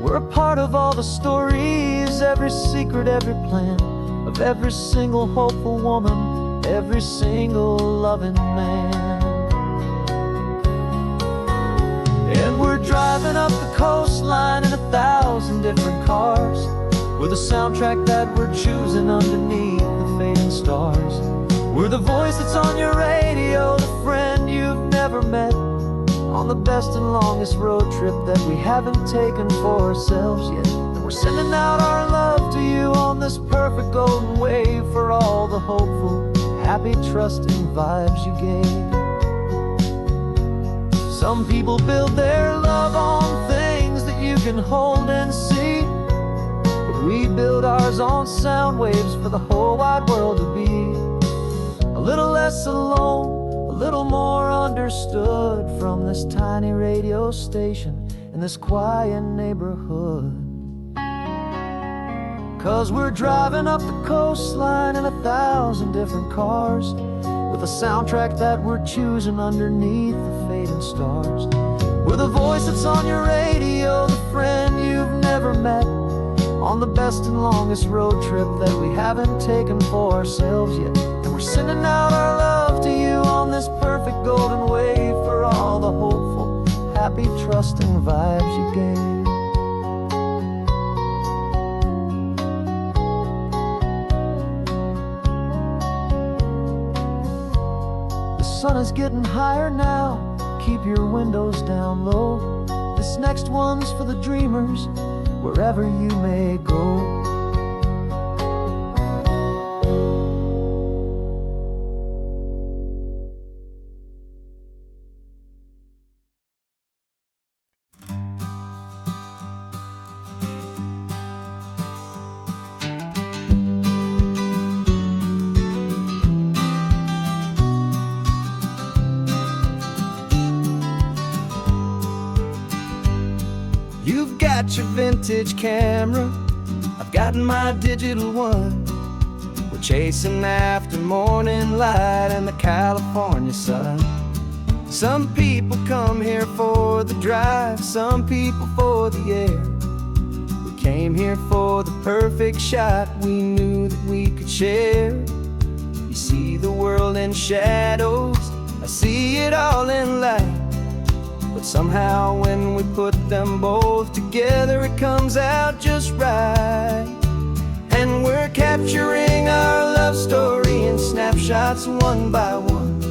We're a part of all the stories, every secret, every plan, of every single hopeful woman, every single loving man. And we're driving up the coastline in 1,000 different cars, with a soundtrack that we're choosing underneath the fading stars. We're the voice that's on your radio, the friend you've never met, on the best and longest road trip that we haven't taken for ourselves yet. And we're sending out our love to you on this perfect golden wave, for all the hopeful, happy, trusting vibes you gave. Some people build their love on things that you can hold and see, but we build ours on sound waves for the whole wide world to be a little less alone, a little more understood, from this tiny radio station in this quiet neighborhood. 'Cause we're driving up the coastline in 1,000 different cars, with a soundtrack that we're choosing underneath the fading stars. We're the voice that's on your radio, the friend you've never met, on the best and longest road trip that we haven't taken for ourselves yet. And we're sending out our love to you on this perfect golden wave, for all the hopeful, happy, trusting vibes you gave. The sun is getting higher now, keep your windows down low. This next one's for the dreamers, wherever you may go. You've got your vintage camera, I've got my digital one. We're chasing after morning light and the California sun. Some people come here for the drive, some people for the air. We came here for the perfect shot we knew that we could share. You see the world in shadows, I see it all in light. But somehow when we put them both together, it comes out just right. And we're capturing our love story in snapshots one by one.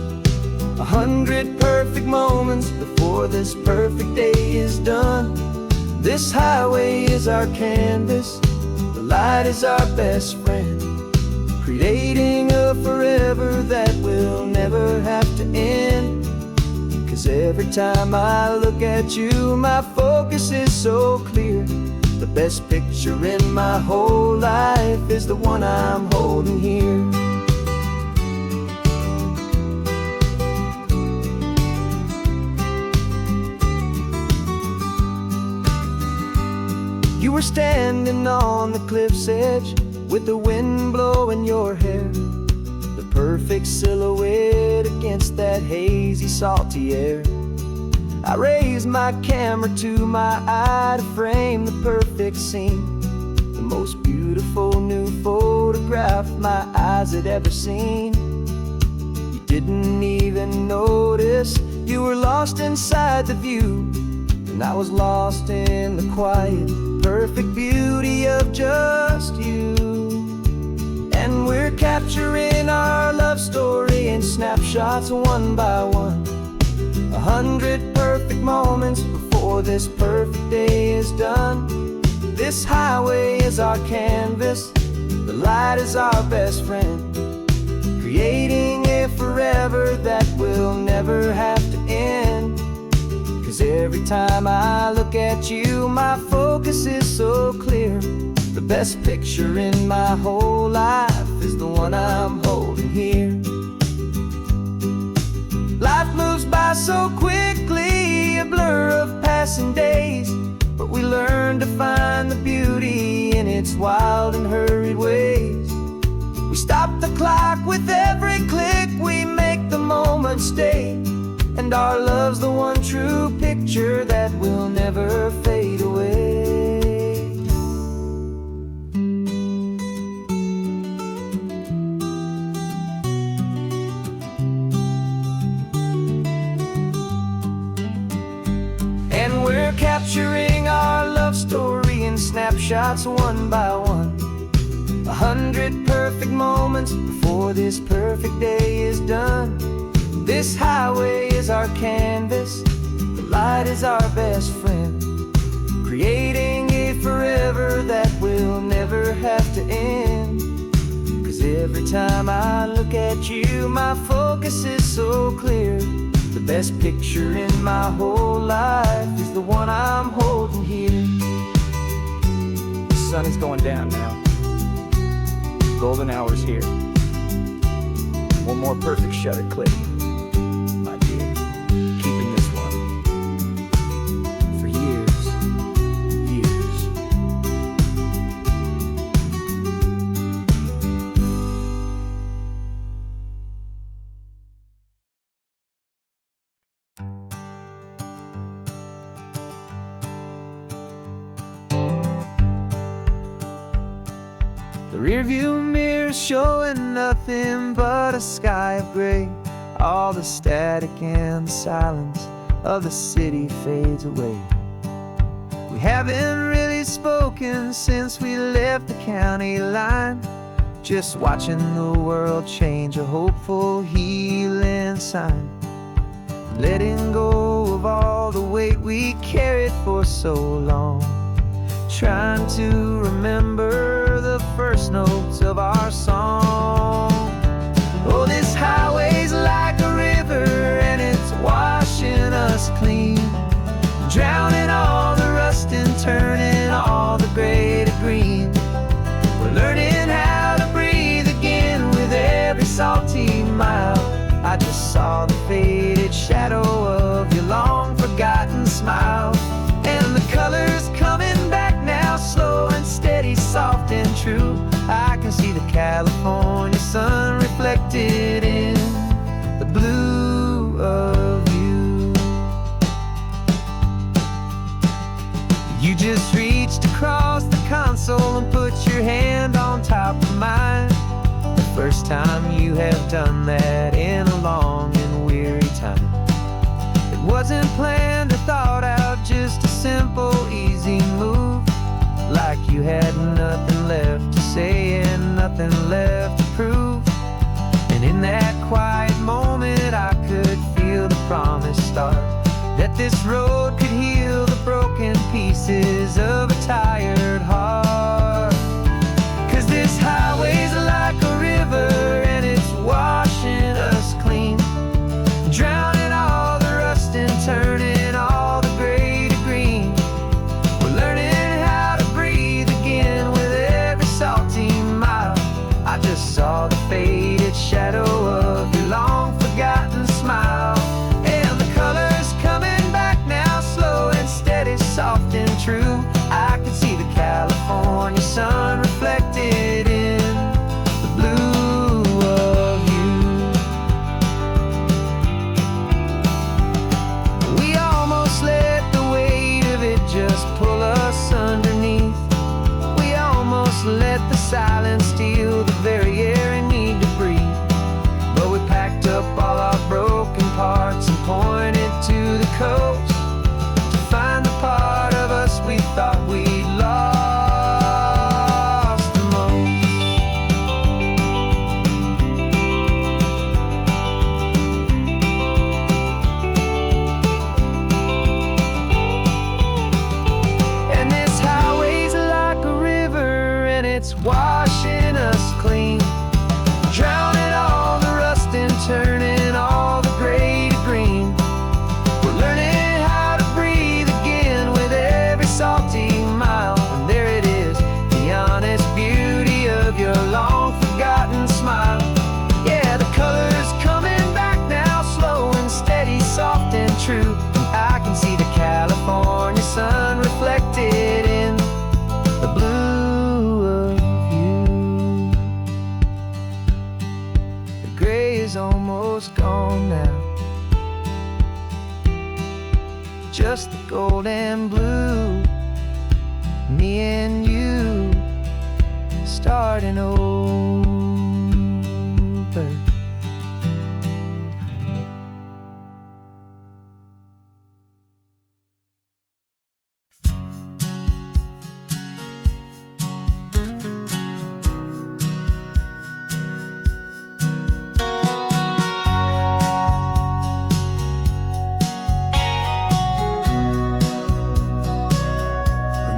100 perfect moments before this perfect day is done. This highway is our canvas, the light is our best friend, creating a forever that will never have to end. 'Cause every time I look at you, my focus is so clear. The best picture in my whole life is the one I'm holding here. You were standing on the cliff's edge with the wind blowing your hair, the perfect silhouette against that hazy, salty air. I raised my camera to my eye to frame the perfect scene, the most beautiful new photograph my eyes had ever seen. You didn't even notice you were lost inside the view, and I was lost in the quiet, perfect beauty of just you. And we're capturing our love story in snapshots one by one. 100 perfect moments before this perfect day is done. This highway is our canvas, the light is our best friend, creating a forever that will never have to end. 'Cause every time I look at you, my focus is so clear. The best picture in my whole life is the one I'm holding here. Life moves by so quickly, a blur of passing days, but we learn to find the beauty in its wild and hurried ways. We stop the clock with every click, we make the moment stay, and our love's the one true picture that will never fade away. And we're capturing our love story in snapshots one by one. 100 perfect moments before this perfect day is done. This highway is our canvas, the light is our best friend, creating a forever that will never have to end. 'Cause every time I look at you, my focus is so clear. The best picture in my whole life is the one I'm holding here. The sun is going down now. Golden hour's here. One more perfect shutter click, my dear. Keeping this one for years, years. The rearview mirror's showing nothing but a sky of gray. All the static and the silence of the city fades away. We haven't really spoken since we left the county line, just watching the world change, a hopeful healing sign. Letting go of all the weight we carried for so long, trying to remember the first notes of our song. Oh, this highway's like a river and it's washing us clean, drowning all the rust and turning all the gray to green. We're learning how to breathe again with every salty mile. I just saw the faded shadow of your long forgotten smile, and the colors coming back now, slow and steady, soft and true. I can see the California sun reflected in the blue of you. You just reached across the console and put your hand on top of mine. The first time you have done that in a long and weary time. It wasn't planned or thought out, just a simple, easy move. Like you had nothing left to say and nothing left to prove. And in that quiet moment I could feel the promise start, that this road could heal the broken pieces of a tired heart. 'Cause this highway's like a river and it's washing us clean, drowning all the rust and turning all the gray to green. We're learning how to breathe again with every salty mile. I just saw the faded shadow of your long forgotten smile, and the colors coming back now, slow just the gold and blue. Me and you starting over.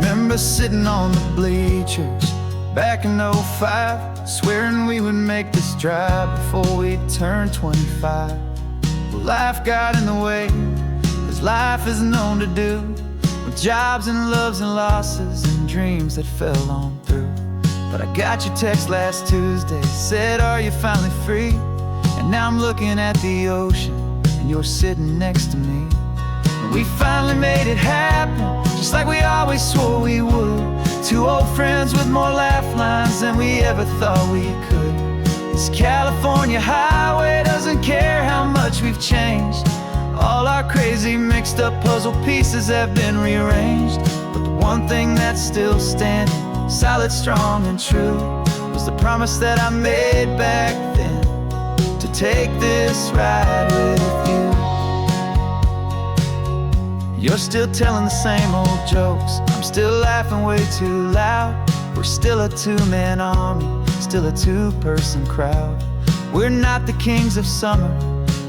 Remember sitting on the bleachers back in '05, swearing we would make this drive before we turned 25. Well, life got in the way, as life is known to do, with jobs and loves and losses and dreams that fell on through. But I got your text last Tuesday, said, are you finally free? And now I'm looking at the ocean, and you're sitting next to me. And we finally made it happen, just like we always swore we would. Two old friends with more laugh lines than we ever thought we could. This California highway doesn't care how much we've changed. All our crazy mixed up puzzle pieces have been rearranged. But the one thing that's still standing, solid, strong and true, was the promise that I made back then, to take this ride with you. You're still telling the same old jokes, I'm still laughing way too loud. We're still a two-man army, still a two-person crowd. We're not the kings of summer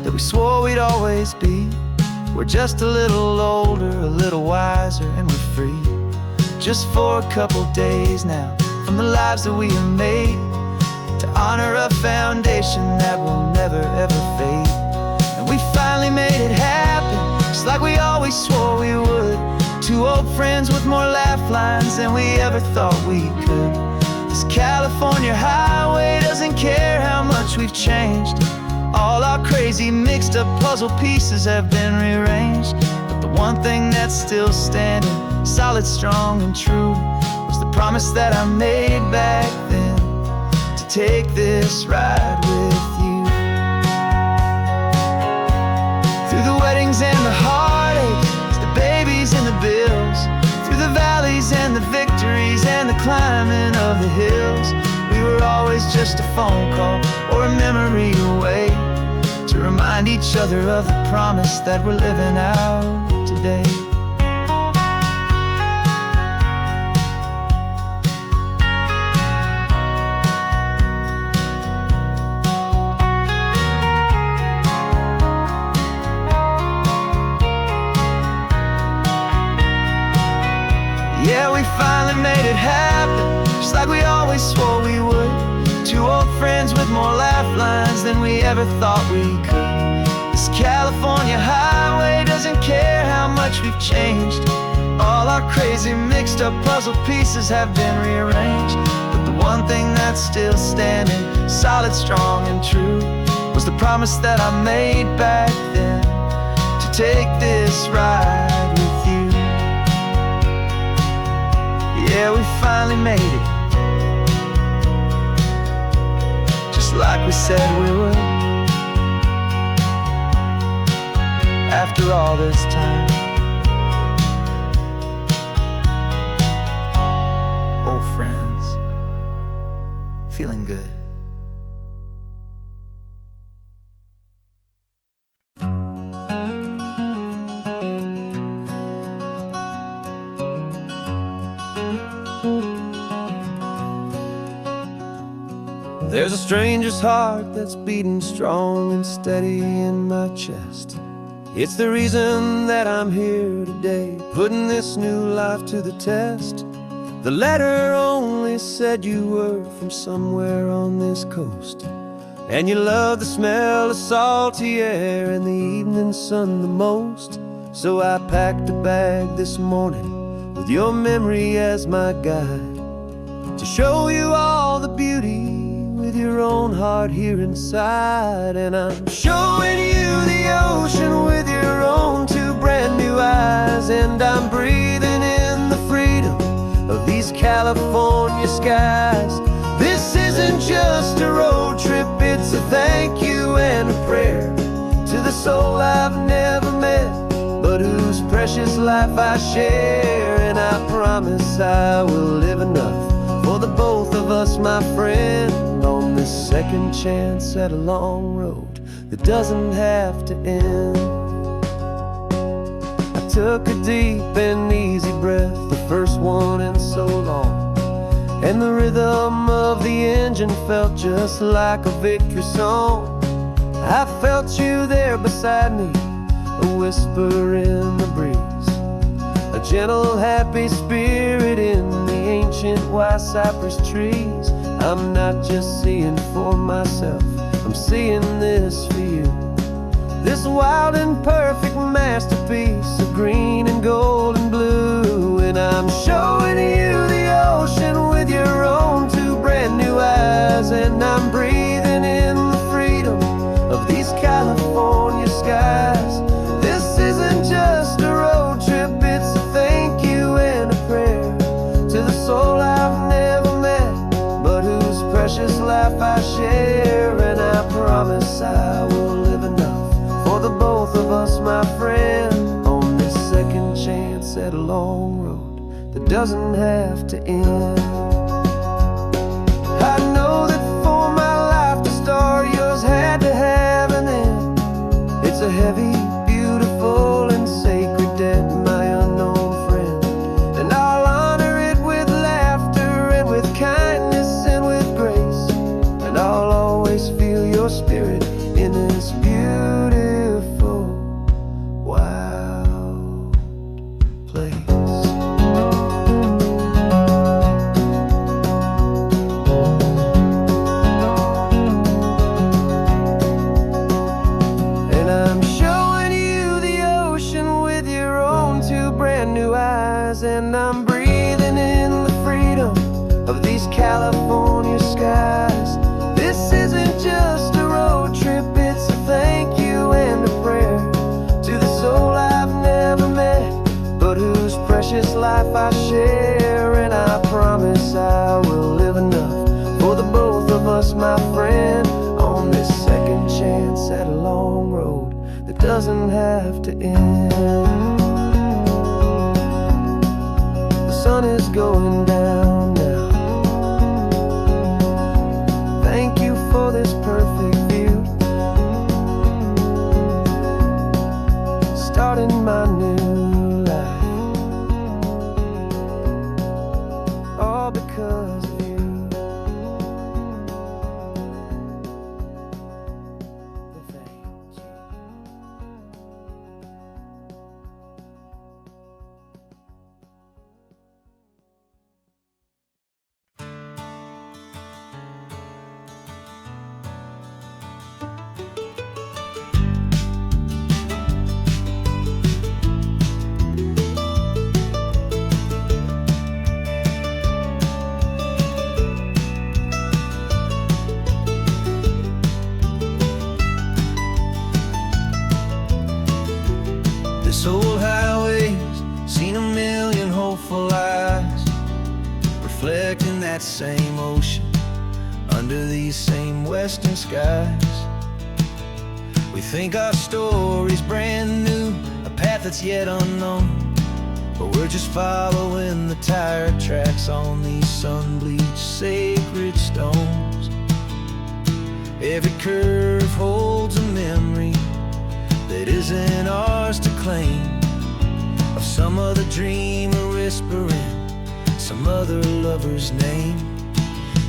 that we swore we'd always be. We're just a little older, a little wiser, and we're free. Just for a couple days now, from the lives that we have made, to honor a foundation that will never ever fade. And we finally made it happen, just like we always swore we would. Two old friends with more laugh lines than we ever thought we could. This California highway doesn't care how much we've changed. All our crazy mixed up puzzle pieces have been rearranged. But the one thing that's still standing, solid, strong and true, was the promise that I made back then, to take this ride with you. Through the weddings and the heartaches, the babies and the bills, through the valleys and the victories and the climbing of the hills, we were always just a phone call or a memory away, to remind each other of the promise that we're living out today. Yeah, we finally made it happen, just like we always swore we would. Two old friends with more laugh lines than we ever thought we could. This California highway doesn't care how much we've changed. All our crazy mixed up puzzle pieces have been rearranged. But the one thing that's still standing, solid, strong and true, was the promise that I made back then, to take this ride with you. Yeah, we finally made it, just like we said we would. After all this time, old friends, feeling good. There's a stranger's heart that's beating strong and steady in my chest. It's the reason that I'm here today, putting this new life to the test. The letter only said you were from somewhere on this coast, and you love the smell of salty air and the evening sun the most. So I packed a bag this morning with your memory as my guide, to show you all the beauty with your own heart here inside. And I'm showing you the ocean with your own two brand new eyes, and I'm breathing in the freedom of these California skies. This isn't just a road trip, it's a thank you and a prayer to the soul I've never met, but whose precious precious life I share. And I promise I will live enough for the both of us, my friend, on this second chance at a long road that doesn't have to end. I took a deep and easy breath, the first one in so long, and the rhythm of the engine felt just like a victory song. I felt you there beside me, a whisper in the breeze, a gentle, happy spirit in the ancient white cypress trees. I'm not just seeing for myself, I'm seeing this for you. This wild and perfect masterpiece of green and gold and blue. And I'm showing you the ocean with your own two brand new eyes. And I'm breathing in the freedom of these California skies. This isn't just a road trip, it's a thank you and a prayer to the soul I've never met, but whose precious life I share. And I promise I will live enough for the both of us, my friend, on this second chance at a long road that doesn't have to end. I know that for my life to start, yours had to have an end. It's a heavy, beautiful, and sacred debt, my unknown friend. And I'll honor it with laughter and with kindness and with grace. And I'll always feel your spirit in this beautiful, wild place. And I'm showing you the ocean with your own two brand new eyes. And I'm breathing in the freedom of these California skies. This isn't just a road trip, it's a thank you and a prayer to the soul I've never met, but whose precious life I share. And I promise I will live enough for the both of us, my friend, on this second chance at a long road that doesn't have to end. The sun is going down now. Thank you for this perfect view, starting my new life, all because of you. Thank you. This old highway's seen a million hopeful eyes, reflecting that same ocean under these same western skies. We think our story's brand new, a path that's yet unknown, but we're just following the tire tracks on these sun-bleached sacred stones. Every curve holds a memory that isn't ours to claim, of some other dreamer whispering some other lover's name.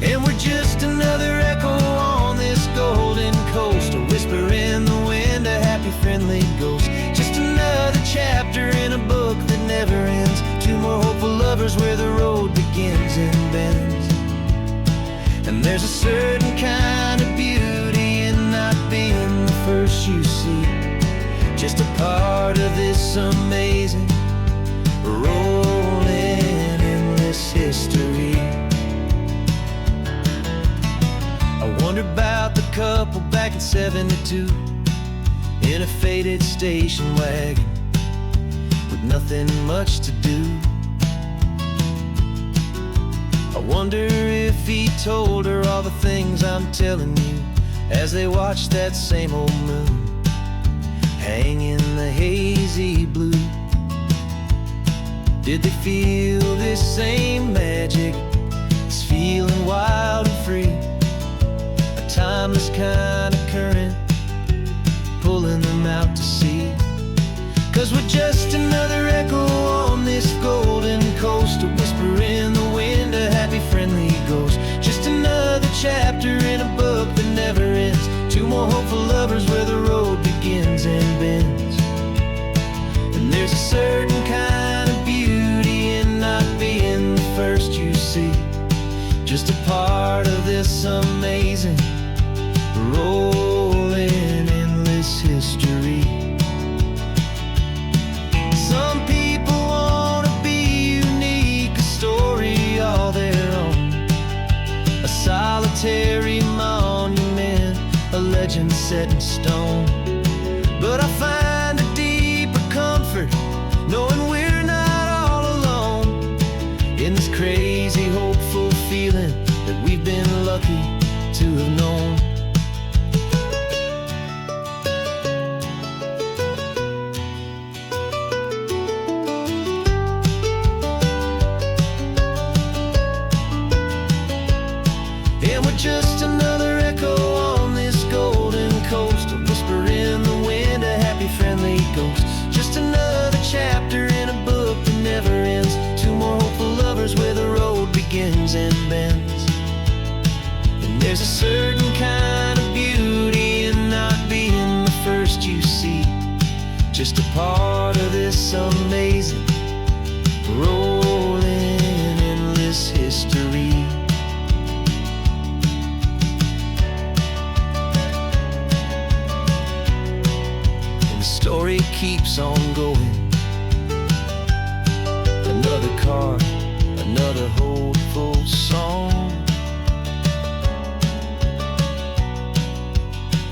And we're just another echo on this golden coast, a whisper in the wind, a happy friendly ghost. Just another chapter in a book that never ends, two more hopeful lovers where the road begins and bends. And there's a certain kind of beauty in not being the first you see, just a part of this amazing rolling endless history. I wonder about the couple back in '72 in a faded station wagon with nothing much to do. I wonder if he told her all the things I'm telling you as they watched that same old moon hang in the hazy blue. Did they feel this same magic, this feeling wild and free? A timeless kind of current pulling them out to sea. 'Cause we're just another echo on this golden coast, a whisper in the wind, a happy friendly ghost. Just another chapter in a book that never ends. Two more hopeful lovers where the road begins and bends. And there's a certain kind of beauty in not being the first you see. Just a part of this amazing, rolling, endless history. Some people want to be unique, a story all their own, a solitary monument, a legend set in stone. But I find a deeper comfort knowing we're not all alone in this crazy, hopeful feeling that we've been lucky to have known. And we're just another echo on this golden coast, a whisper in the wind, a happy friendly ghost. Just another chapter in a book that never ends. Two more hopeful lovers where the road begins and bends. And there's a certain kind of beauty in not being the first you see. Just a part of this amazing, rolling, endless history. Story keeps on going. Another card, another hopeful song,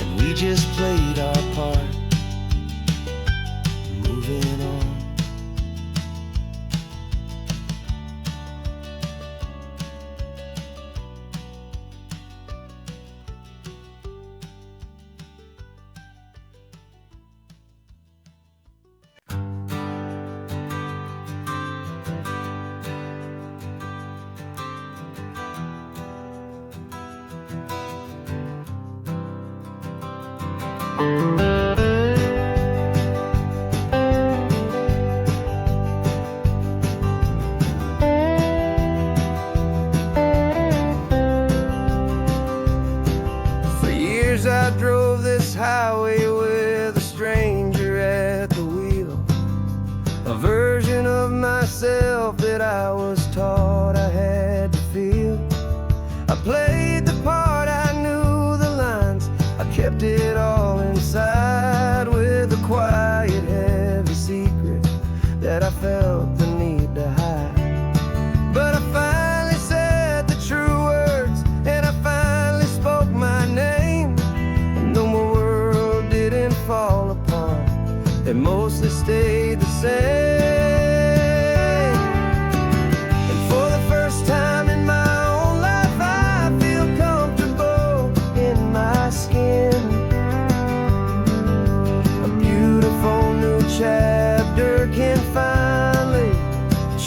and we just played our part, moving on. For years I drove this highway with a stranger at the wheel, a version of myself that I was taught I had to feel. I played the part, I knew the lines, I kept it all inside with a quiet, heavy secret that I felt the need to hide. But I finally said the true words, and I finally spoke my name. And though my world didn't fall apart, it mostly stayed the same. And for the first time in my own life, I feel comfortable in my skin. A beautiful new chapter can finally,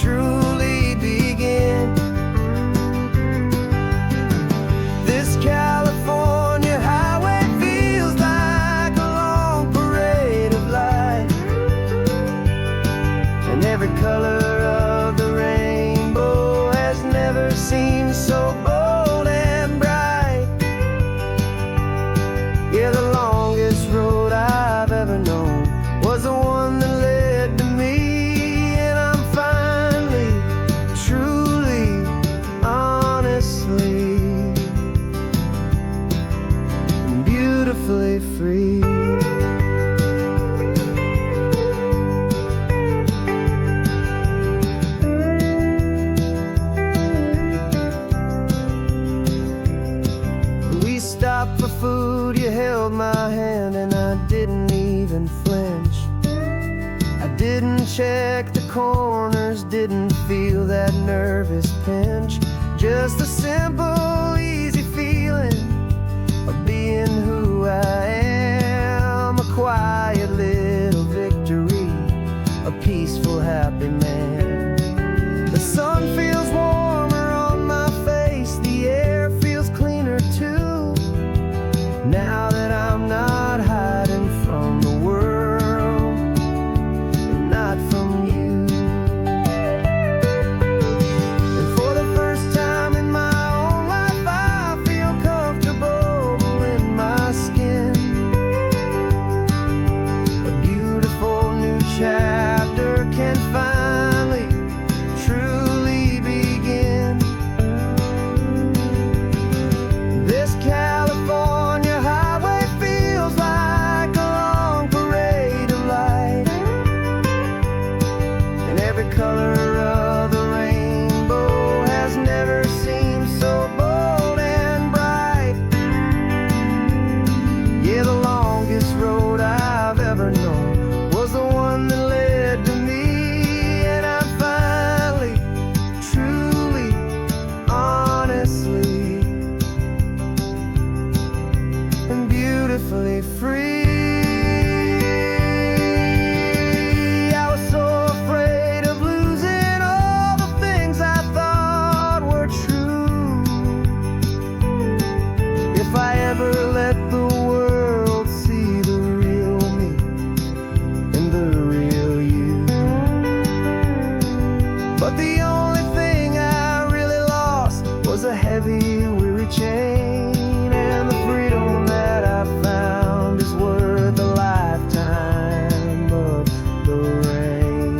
truly begin. This California highway feels like a long parade of light, and every color of the rainbow has never seemed so bold and bright. Yeah, the longest road I've ever known was the one that led to me, and I'm finally, truly, honestly, beautifully free. We stopped for food, you held my hand, and I didn't even flinch. I didn't check the corners, didn't feel that nervous pinch. Just a simple, easy feeling of being who I am. A quiet little victory, a peaceful, happy man. sun feels warmer on my face, the air feels cleaner too, now that I'm not hiding from the world and not from you. And for the first time in my own life, I feel comfortable in my skin. A beautiful new chapter can finally truly begin. This California highway feels like a long parade of light, and every color of the rainbow has never seemed so bold and bright. Yeah, the longest road I've ever known was the one that led to me, and I'm finally, truly, honestly, and beautifully free. I was so afraid of losing all the things I thought were true. If I ever let the world see the real me and the real you. But the only thing I really lost was a heavy, weary chain, and the freedom that I found is worth a lifetime of the rain.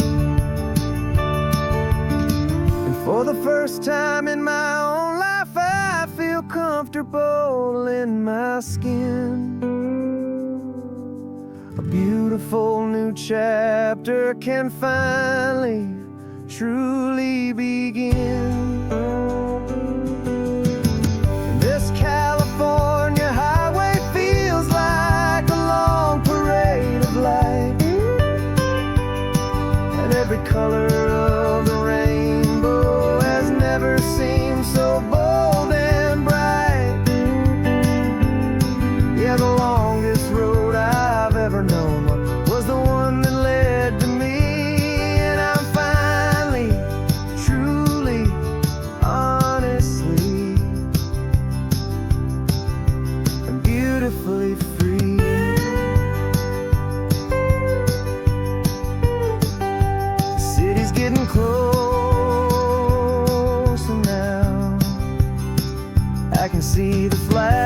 And for the first time in my own life, I feel comfortable in my skin. A beautiful new chapter can finally, truly begin. This California highway feels like a long parade of light, and every color of the rainbow has never seemed so bold and bright. Yeah, the longest road I've ever known was the one that led to me, and I'm finally, truly, honestly, and beautifully free. The city's getting closer now. I can see the flags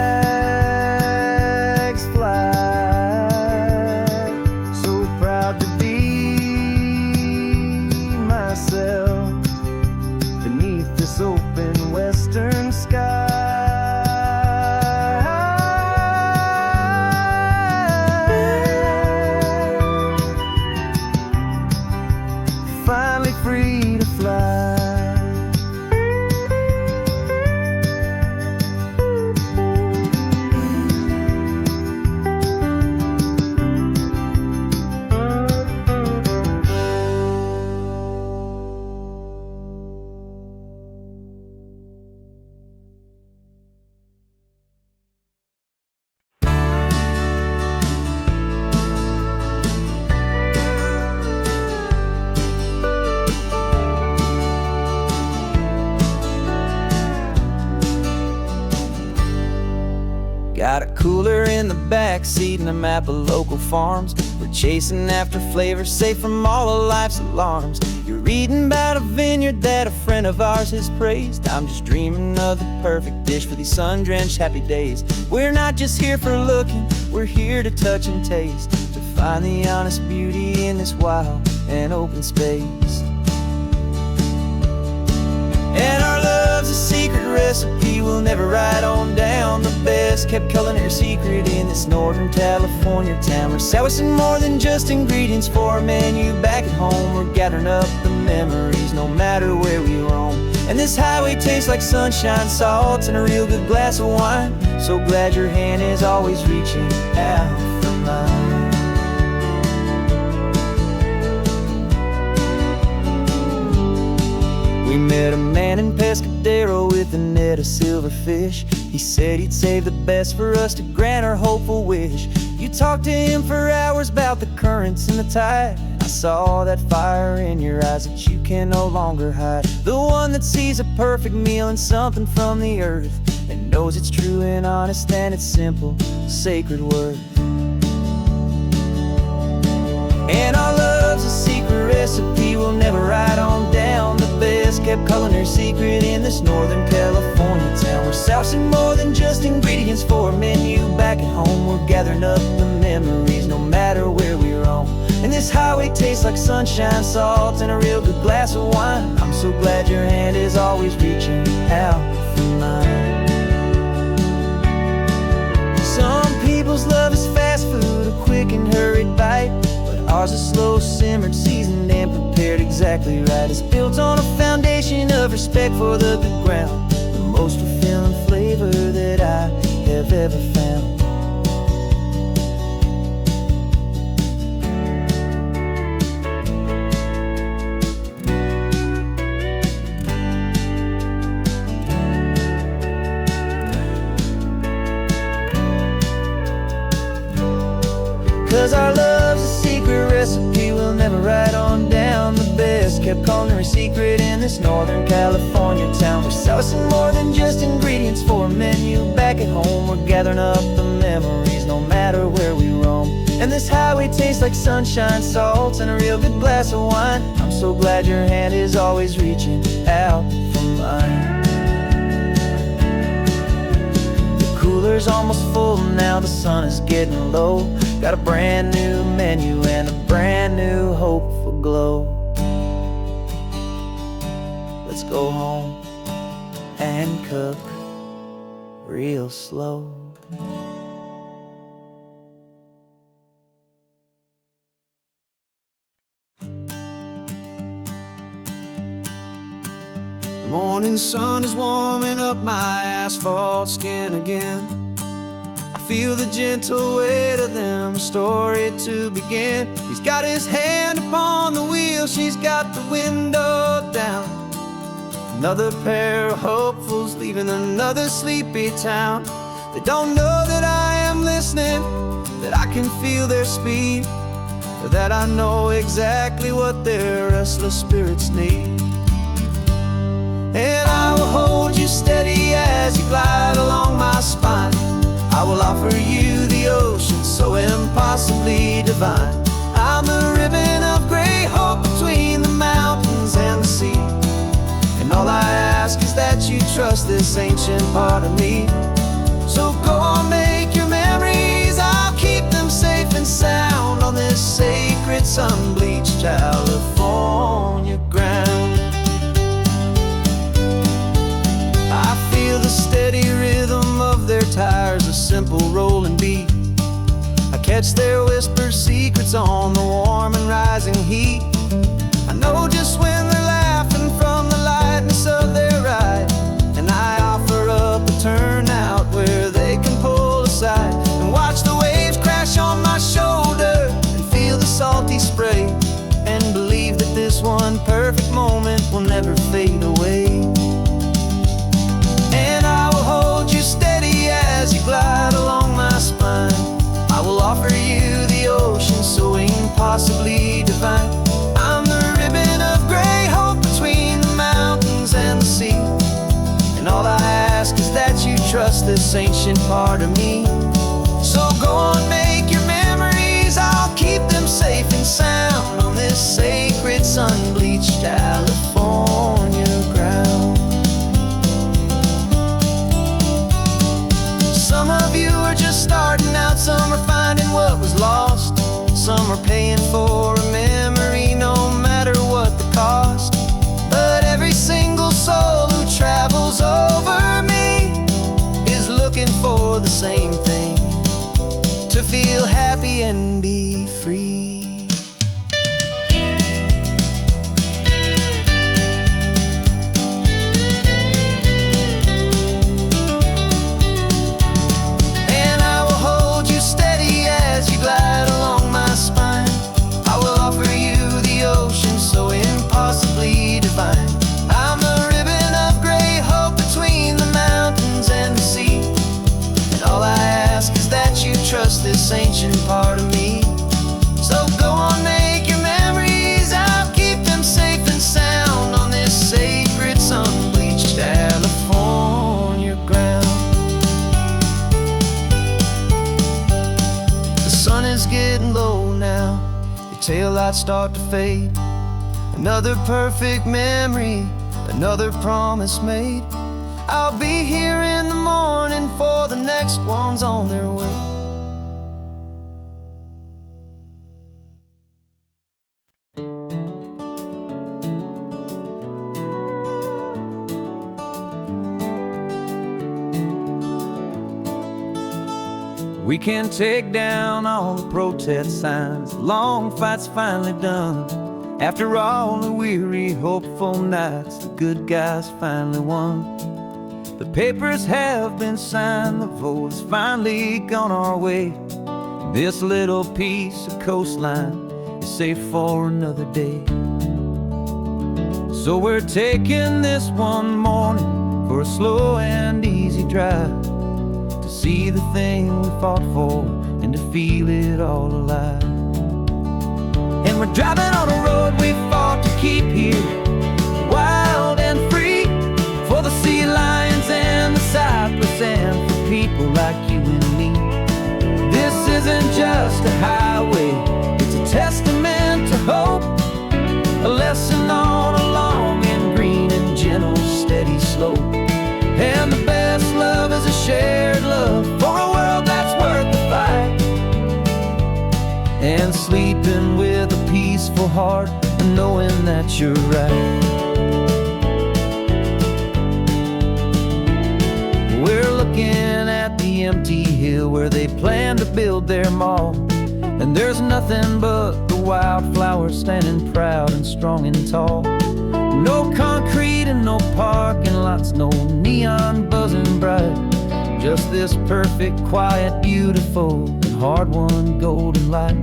fly. So proud to be myself beneath this open western sky. Finally free to fly. Got a cooler in the back seat and a map of local farms. We're chasing after flavors safe from all of life's alarms. You're reading about a vineyard that a friend of ours has praised. I'm just dreaming of the perfect dish for these sun-drenched happy days. We're not just here for looking, we're here to touch and taste, to find the honest beauty in this wild and open space. And our love's a secret recipe we'll never write on down. The best kept culinary secret in this Northern California town. We're selling more than just ingredients for a menu back at home. We're gathering up the memories no matter where we roam. And this highway tastes like sunshine, salt, and a real good glass of wine. So glad your hand is always reaching out for mine. We met a man in Pescadero with a net of silverfish. He said he'd save the best for us to grant our hopeful wish. You talked to him for hours about the currents and the tide. I saw that fire in your eyes that you can no longer hide. The one that sees a perfect meal in something from the earth, and knows it's true and honest and it's simple, sacred word. And our love's a secret recipe we'll never write on down. The best kept culinary secret in this Northern California town. We're sourcing more than just ingredients for a menu. Back at home we're gathering up the memories, no matter where we roam. And this highway tastes like sunshine, salt, and a real good glass of wine. I'm so glad your hand is always reaching out for mine. Some people's love is fast food, a quick and hurried bite. Ours is slow simmered, seasoned, and prepared exactly right. It's built on a foundation of respect for the good ground, the most fulfilling flavor that I have ever found. 'Cause our love's a secret recipe we'll never write on down. The best kept culinary secret in this Northern California town. We're sourcing more than just ingredients for a menu. Back at home we're gathering up the memories, no matter where we roam. And this highway tastes like sunshine, salt, and a real good glass of wine. I'm so glad your hand is always reaching out for mine. The cooler's almost full now, the sun is getting low. Got a brand new menu and a brand new hopeful glow. Let's go home and cook real slow. The morning sun is warming up my asphalt skin again. I feel the gentle weight of them, a story to begin. He's got his hand upon the wheel, she's got the window down. Another pair of hopefuls leaving another sleepy town. They don't know that I am listening, that I can feel their speed, or that I know exactly what their restless spirits need. And I will hold you steady as you glide along my spine. I will offer you the ocean so impossibly divine. I'm the ribbon of gray hope between the mountains and the sea. And all I ask is that you trust this ancient part of me. So go on, make your memories, I'll keep them safe and sound on this sacred sun-bleached California ground. I feel the steady rhythm of their tires, a simple rolling beat. I catch their whispered secrets on the warm and rising heat. I know just when they're laughing from the lightness of their ride, and I offer up a turnout where they can pull aside and watch the waves crash on my shoulder and feel the salty spray, and believe that this one perfect moment will never fade away. As you glide along my spine, I will offer you the ocean so impossibly divine. I'm the ribbon of gray hope between the mountains and the sea. And all I ask is that you trust this ancient part of me. So go on, make your memories, I'll keep them safe and sound on this sacred sun-bleached California ground. Some of you are just starting out, some are finding what was lost. Some are paying for a memory no matter what the cost. But every single soul who travels over me is looking for the same thing, to feel happy and be free. start to fade. Another perfect memory, another promise made. I'll be here in the morning for the next ones on their way. We can take down all the protest signs, long fight's finally done. After all the weary, hopeful nights, the good guys finally won. The papers have been signed, the vote's finally gone our way. This little piece of coastline is safe for another day. So we're taking this one morning for a slow and easy drive, to see the thing we fought for and to feel it all alive. And we're driving on a road we fought to keep here, wild and free, for the sea lions and the cypress and for people like you and me. This isn't just a highway, it's a testament to hope, a lesson on a long and green and gentle steady slope. And the best love is a shared love for a world that's worth the fight. And sleeping with a peaceful heart and knowing that you're right. We're looking at the empty hill where they plan to build their mall, and there's nothing but the wildflowers standing proud and strong and tall. No concrete and no parking lots, no neon buzzing bright, just this perfect, quiet, beautiful, and hard-won golden light.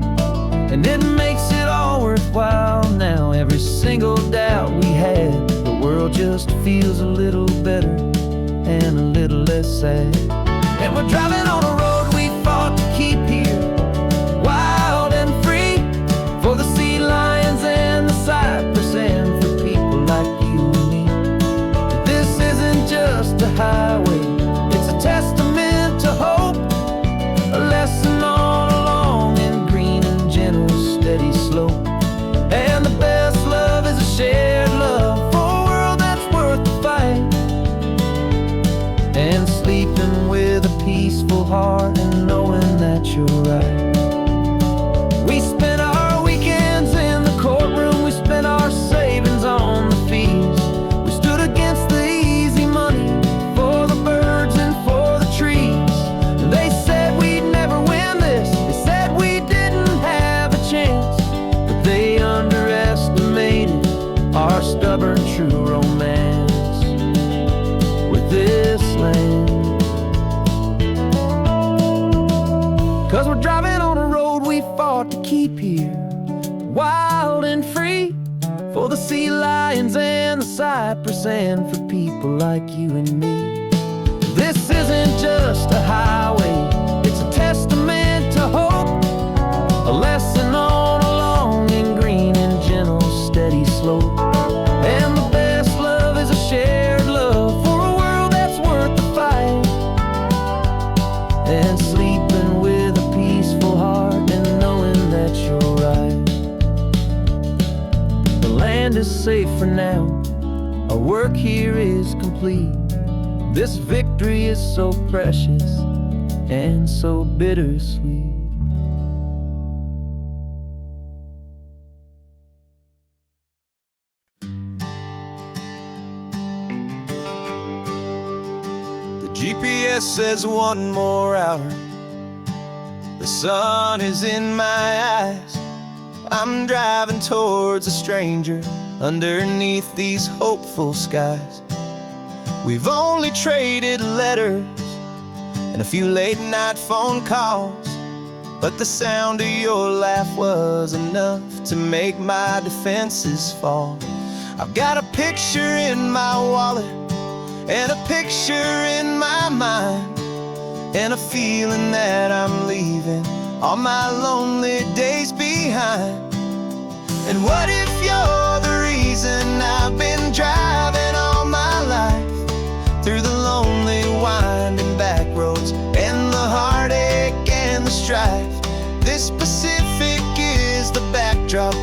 And it makes it all worthwhile now. Every single doubt we had, the world just feels a little better and a little less sad. And we're driving on a road we fought to keep here, wild and free, for the sea lions and the cypress and for people like you and me. This isn't just a highway, it's a testament to hope, a lesson on a long and green and gentle steady slope. And the best love is a shared love for a world that's worth the fight. And sleeping with a peaceful heart and knowing that you're right. We spent our weekends in the courtroom, we spent our savings on the fees. We stood against the easy money for the birds and for the trees. They said we'd never win this, they said we didn't have a chance, but they underestimated our stubborn true romance with this land. 'Cause we're driving on a road we fought to keep here, wild and free, for the sea lions and the cypress and for people like you and me. This isn't just a highway, it's a testament to hope, a lesson on a long and green and gentle steady slope. And the best love is a shared love for a world that's worth the fight. And sleeping with a peaceful heart and knowing that you're right. The land is safe for now, our work here is complete. This victory is so precious and so bittersweet. The GPS says one more hour, the sun is in my eyes. I'm driving towards a stranger underneath these hopeful skies. We've only traded letters and a few late night phone calls, but the sound of your laugh was enough to make my defenses fall. I've got a picture in my wallet and a picture in my mind, and a feeling that I'm leaving all my lonely days behind. And what if you're the reason I've been driving all my life, through the lonely winding back roads and the heartache and the strife? This Pacific is the backdrop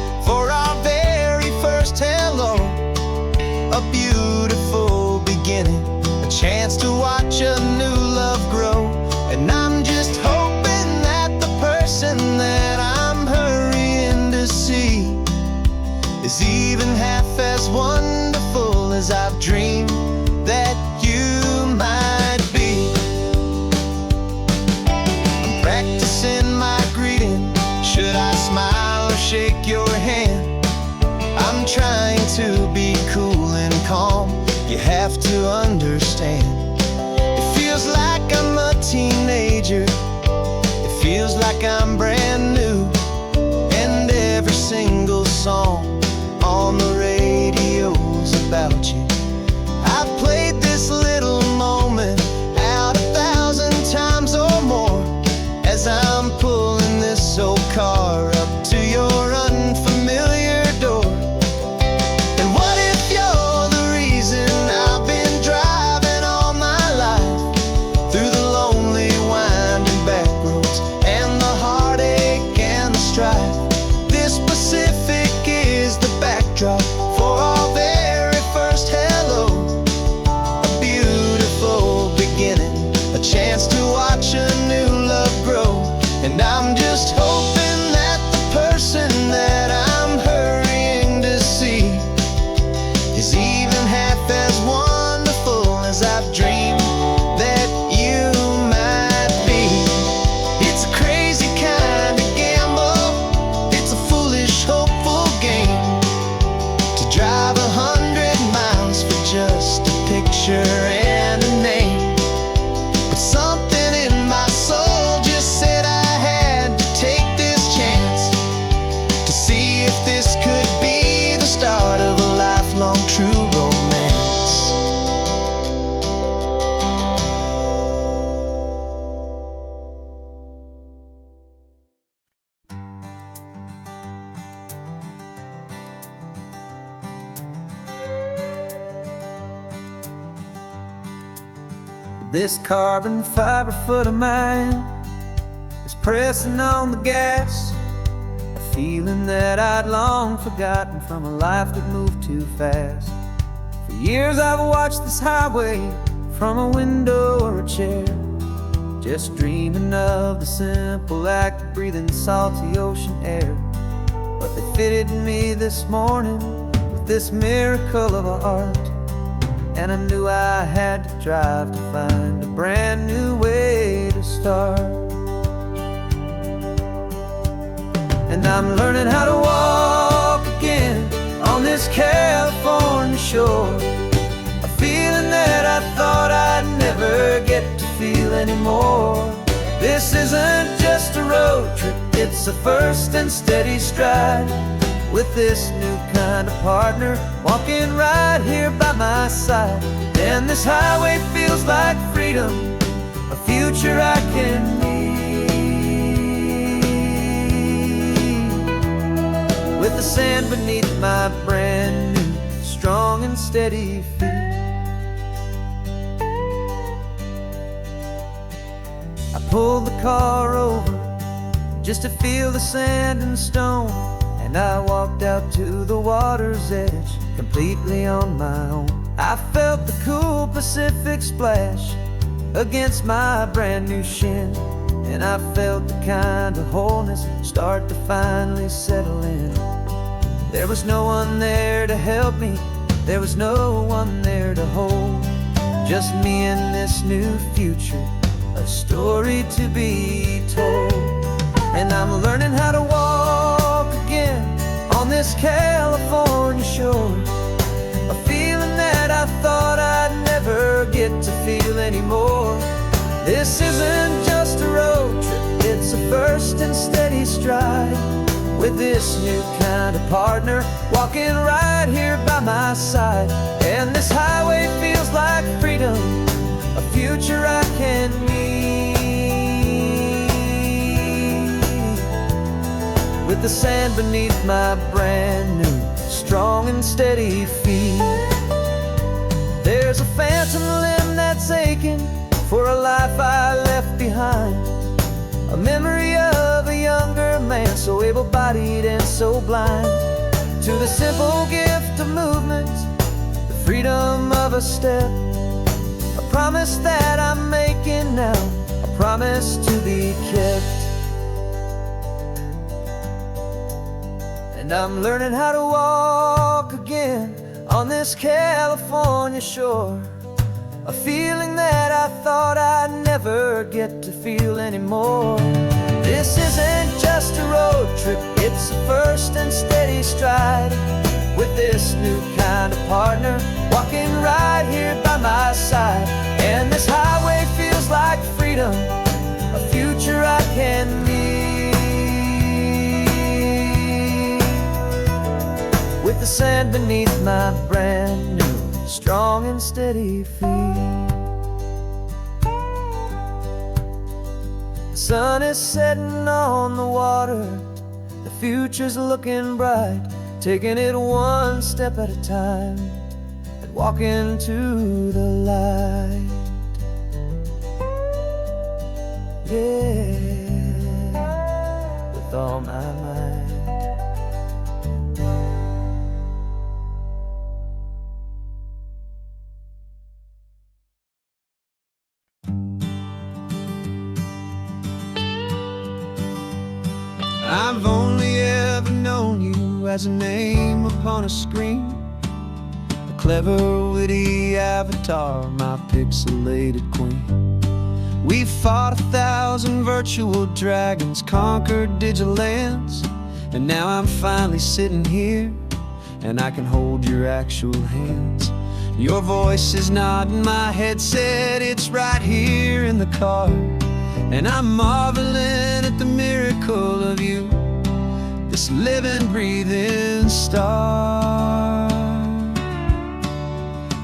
half as wonderful as I've dreamed that you might be. I'm practicing my greeting. Should I smile or shake your hand? I'm trying to be cool and calm. You have to understand. It feels like I'm a teenager. It feels like I'm brand new. And every single song on the radio's about you. I've played this little moment out 1,000 times or more as I'm pulling this old car up to your unfamiliar door. And what if you're the reason I've been driving all my life through the lonely winding back roads and the heartache and the strife? This Pacific is the backdrop for our very first hello. A beautiful beginning, a chance to watch a new love grow. And I'm just hoping that the person that I'm hurrying to see is even half as wonderful as I've dreamed that you might be. It's a crazy kind of gamble. It's a foolish, hopeful game to drive 100 miles for just a picture and a name. But something in my soul just said I had to take this chance to see if this could be the start of a lifelong true romance. This carbon fiber foot of mine is pressing on the gas, a feeling that I'd long forgotten from a life that moved too fast. For years I've watched this highway from a window or a chair, just dreaming of the simple act of breathing salty ocean air. But they fitted me this morning with this miracle of art, and I knew I had to drive to find a brand new way to start. And I'm learning how to walk again on this California shore, a feeling that I thought I'd never get to feel anymore. This isn't just a road trip, it's a first and steady stride, with this new kind of partner walking right here by my side. And this highway feels like freedom, a future I can need, with the sand beneath my brand new strong and steady feet. I pulled the car over just to feel the sand and stone, and I walked out to the water's edge, completely on my own. I felt the cool Pacific splash against my brand new shin, and I felt the kind of wholeness start to finally settle in. There was no one there to help me, there was no one there to hold, just me and this new future, a story to be told. And I'm learning how to walk again on this California shore, a feeling that I thought I'd never get to feel anymore. This isn't just a road trip, it's a first and steady stride, with this new kind of partner walking right here by my side. And this highway feels like freedom, a future I can need, with the sand beneath my brand new strong and steady feet. There's a phantom limb that's aching for a life I left behind, a memory of a younger man so able-bodied and so blind, to the simple gift of movement, the freedom of a step, a promise that I'm making now, a promise to be kept. And And I'm learning how to walk again on this California shore. A feeling that I thought I'd never get to feel anymore. This isn't just a road trip, it's a first and steady stride. With this new kind of partner, walking right here by my side. And this highway feels like freedom, a future I can meet. With the sand beneath my brand new, strong and steady feet. The sun is setting on the water, the future's looking bright. Taking it one step at a time and walking to the light. Yeah, with all my might. I've only ever known you as a name upon a screen, a clever, witty avatar, my pixelated queen. We fought 1,000 virtual dragons, conquered digital lands, and now I'm finally sitting here, and I can hold your actual hands. Your voice is not in my headset, it's right here in the car. And I'm marveling at the miracle of you, this living, breathing star.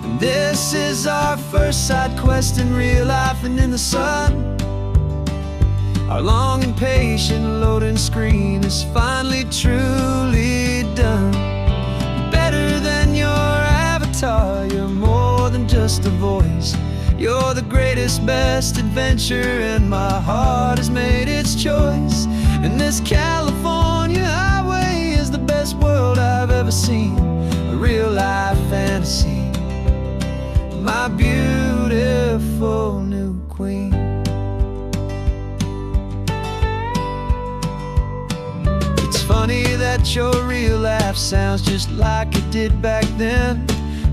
And this is our first side quest in real life and in the sun. Our long and patient loading screen is finally truly done. Better than your avatar, you're more than just a voice. You're the greatest, best adventure, and my heart has made its choice. And this California highway is the best world I've ever seen, a real life fantasy, my beautiful new queen. It's funny that your real life sounds just like it did back then,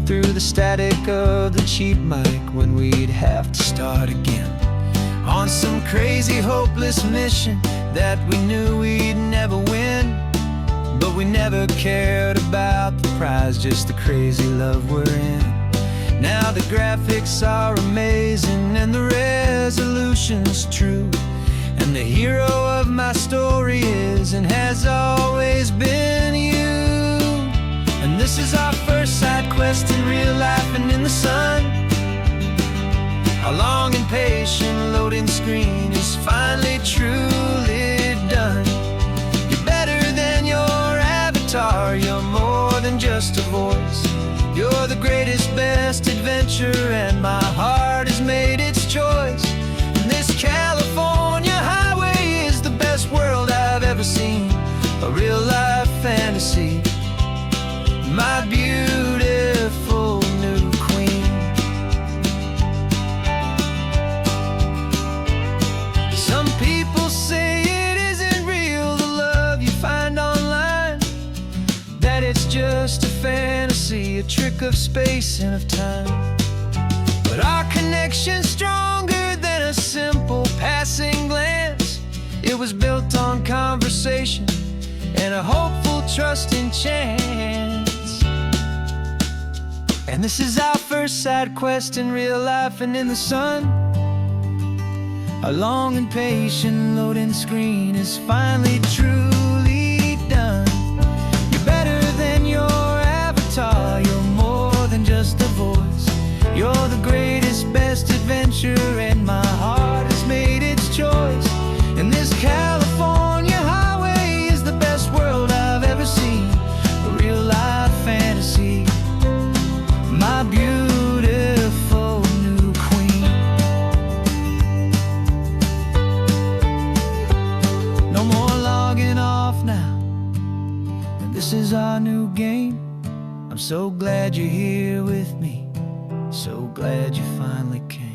through the static of the cheap mic when we'd have to start again on some crazy hopeless mission that we knew we'd never win. But we never cared about the prize, just the crazy love we're in. Now the graphics are amazing and the resolution's true, and the hero of my story is and has always been you. And this is our first side quest in real life and in the sun. Our long and patient loading screen is finally truly done. You're better than your avatar, you're more than just a voice. You're the greatest, best adventure, and my heart has made its choice. And this California highway is the best world I've ever seen, a real life fantasy, my beautiful new queen. Some people say it isn't real, the love you find online, that it's just a fantasy, a trick of space and of time. But our connection's stronger than a simple passing glance. It was built on conversation and a hopeful, trusting chance. And this is our first side quest in real life and in the sun. Our long and patient loading screen is finally truly done. You're better than your avatar, you're more than just a voice. You're the greatest, best adventure, and my heart has made its choice. And this California highway is the best world I've ever seen, a real life fantasy, my beautiful new queen. No more logging off now, and this is our new game. I'm so glad you're here with me, so glad you finally came.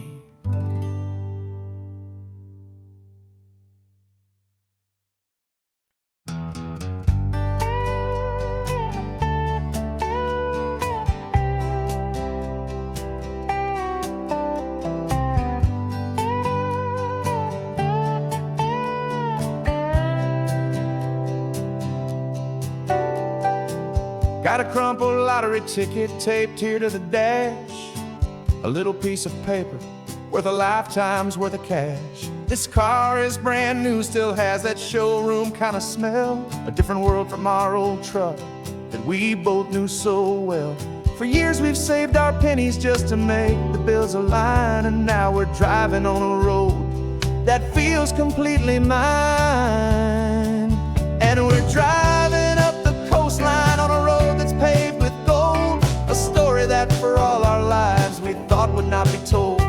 Got a crumpled lottery ticket taped here to the dash, a little piece of paper worth a lifetime's worth of cash. This car is brand new, still has that showroom kind of smell, a different world from our old truck that we both knew so well. For years we've saved our pennies just to make the bills align, and now we're driving on a road that feels completely mine. And we're driving up the coastline on a road that's paved with gold, a story that for all our lives we thought would not be told.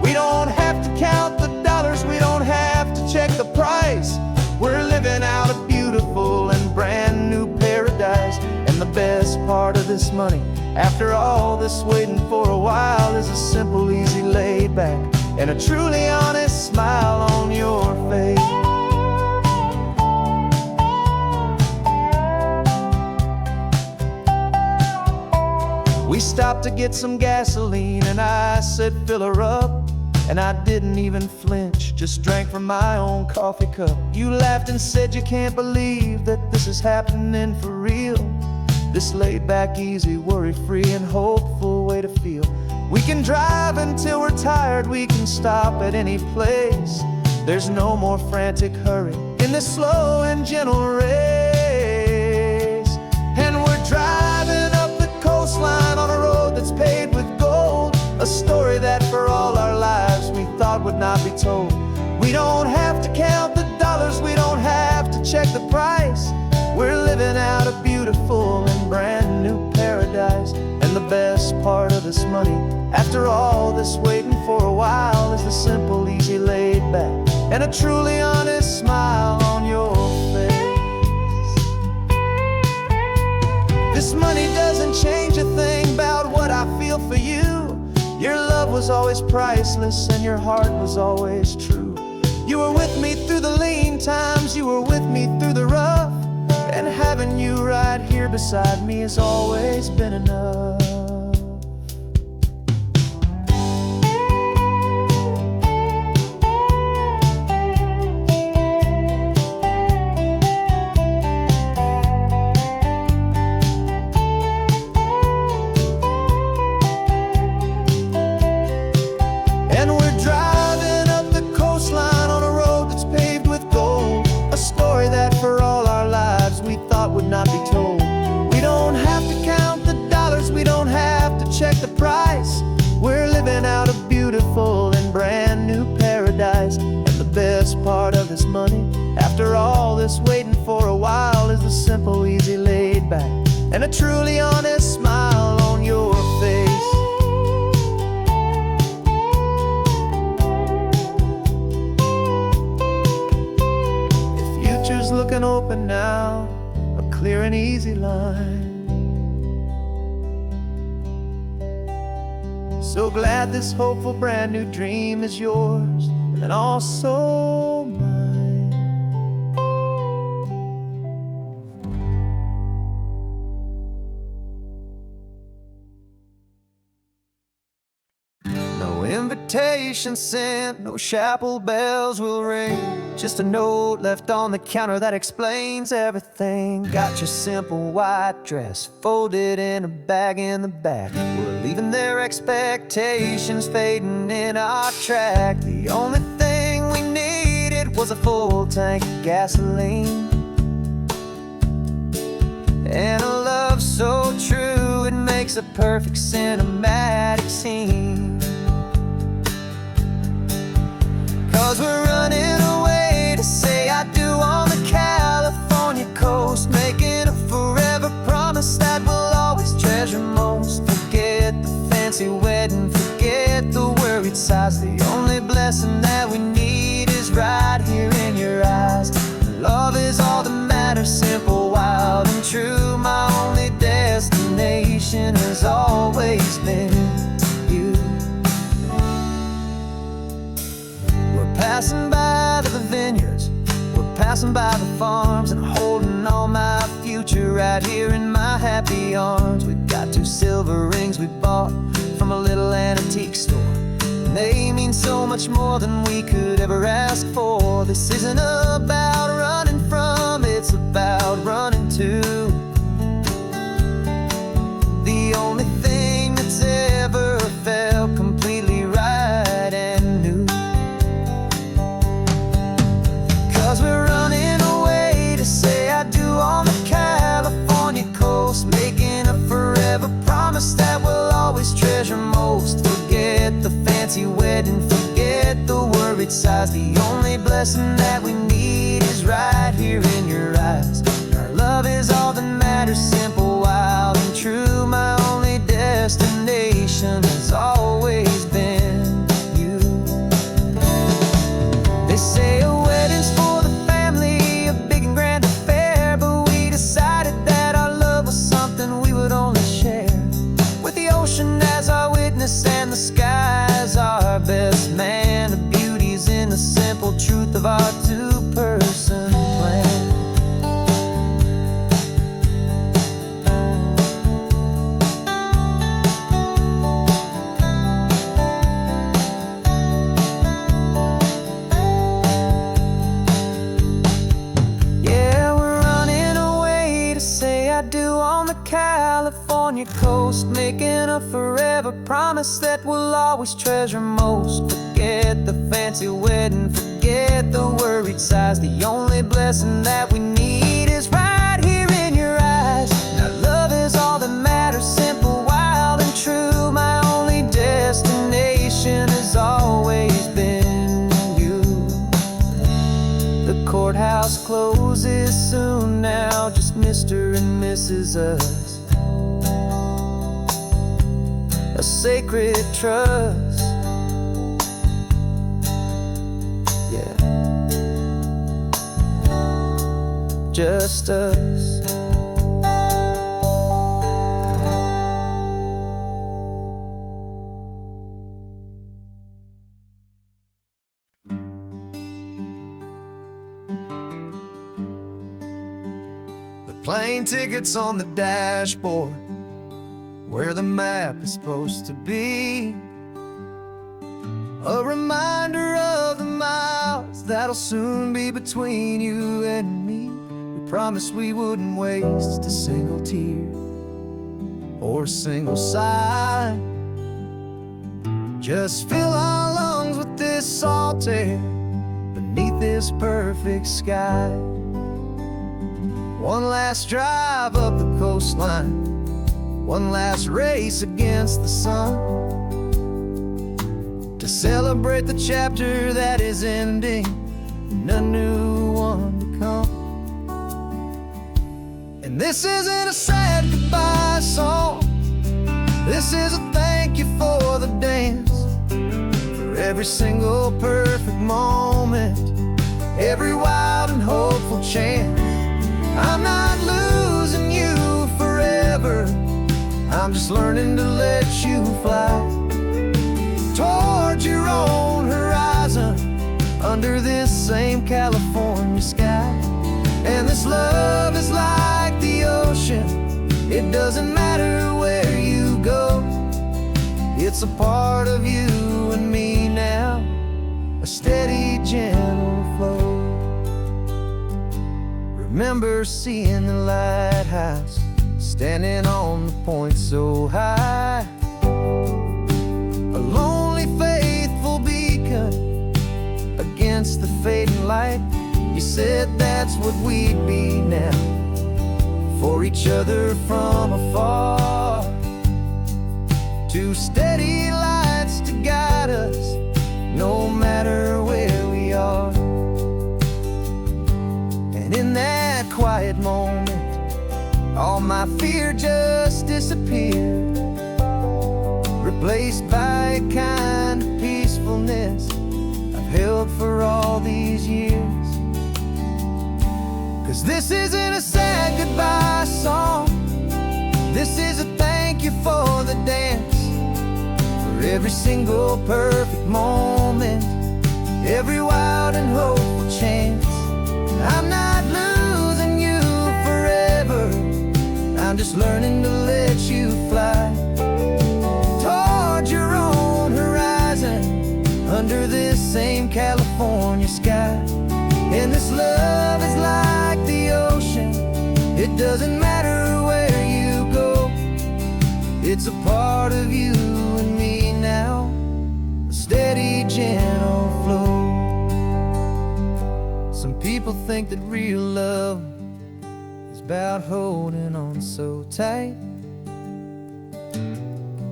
We don't have to count the dollars, we don't have to check the price. We're living out a beautiful and brand new paradise. And the best part of this money, after all this waiting for a while, is a simple, easy, laid back, and a truly honest smile on your face. We stopped to get some gasoline, and I said, fill her up. And I didn't even flinch, just drank from my own coffee cup. You laughed and said you can't believe that this is happening for real. This laid back, easy, worry-free and hopeful way to feel. We can drive until we're tired, we can stop at any place. There's no more frantic hurry in this slow and gentle race. And we're driving up the coastline on a road that's paved with gold, a story that for all our lives we thought would not be told. We don't have to count the dollars, we don't have to check the price. We're living out a beautiful and brand new paradise. And the best part of this money, after all this waiting for a while, is the simple, easy, laid back, and a truly honest smile on your face. This money doesn't change a thing about what I feel for you. Your love was always priceless and your heart was always true. You were with me through the lean times, you were with me through the rough, and having you right here beside me has always been enough. Would not be told. We don't have to count the dollars, we don't have to check the price. We're living out a beautiful and brand new paradise. And the best part of this money, after all this waiting for a while, is the simple, easy, laid back, and a truly honest smile on your face. The future's looking open now, clear and easy line. So glad this hopeful brand new dream is yours and also mine. No invitation sent, no chapel bells will ring, just a note left on the counter that explains everything. Got your simple white dress folded in a bag in the back. We're leaving their expectations fading in our track. The only thing we needed was a full tank of gasoline, and a love so true it makes a perfect cinematic scene. 'Cause we're running away to say I do on the California coast, making a forever promise that we'll always treasure most. Forget the fancy wedding, forget the worried sighs. The only blessing that we need is right here in your eyes. Love is all that matters, simple, wild and true. My only destination has always been you. We're passing by the vineyards, we're passing by the farms, and holding on my future right here in my happy arms. We've got 2 silver rings we bought from a little antique store, and they mean so much more than we could ever ask for. This isn't about running from, it's about running to. fancy wedding, forget the worried sighs. The only blessing that we need is right here in your eyes. Our love is all that matters, simple, wild, and true. My only destination has always been you. They say a wedding's for the family, a big and grand affair, but we decided that our love was something we would only share with the ocean as our witness and the sky as our best man. The beauty's in the simple truth of our two-person plan. Yeah, we're running away to say I do on the California coast, making a forever promise that we'll always treasure most. Forget the fancy wedding, forget the worried sighs. The only blessing that we need is right here in your eyes. Now love is all that matters, simple, wild, and true. My only destination has always been you. The courthouse closes soon now, just Mr. and Mrs. Us. A sacred trust, yeah, just us. The plane tickets on the dashboard, where the map is supposed to be. A reminder of the miles that'll soon be between you and me. We promised we wouldn't waste a single tear or a single sigh. Just fill our lungs with this salt air beneath this perfect sky. One last drive up the coastline, one last race against the sun, to celebrate the chapter that is ending and a new one to come. And this isn't a sad goodbye song, this is a thank you for the dance, for every single perfect moment, every wild and hopeful chance. I'm not losing you forever, I'm just learning to let you fly toward your own horizon, under this same California sky. And this love is like the ocean, it doesn't matter where you go, it's a part of you and me now, a steady, gentle flow. Remember seeing the lighthouse, standing on the point so high, a lonely, faithful beacon against the fading light. You said that's what we'd be now, for each other from afar. Two steady lights to guide us, no matter where we are. And in that quiet moment, all my fear just disappeared, replaced by a kind of peacefulness I've held for all these years. 'Cause this isn't a sad goodbye song, this is a thank you for the dance, for every single perfect moment, every wild and hopeful chance. I'm not losing you forever, I'm just learning to let you fly toward your own horizon, under this same California sky. And this love is like the ocean, it doesn't matter where you go, it's a part of you and me now, a steady, gentle flow. Some people think that real love is about holding on so tight.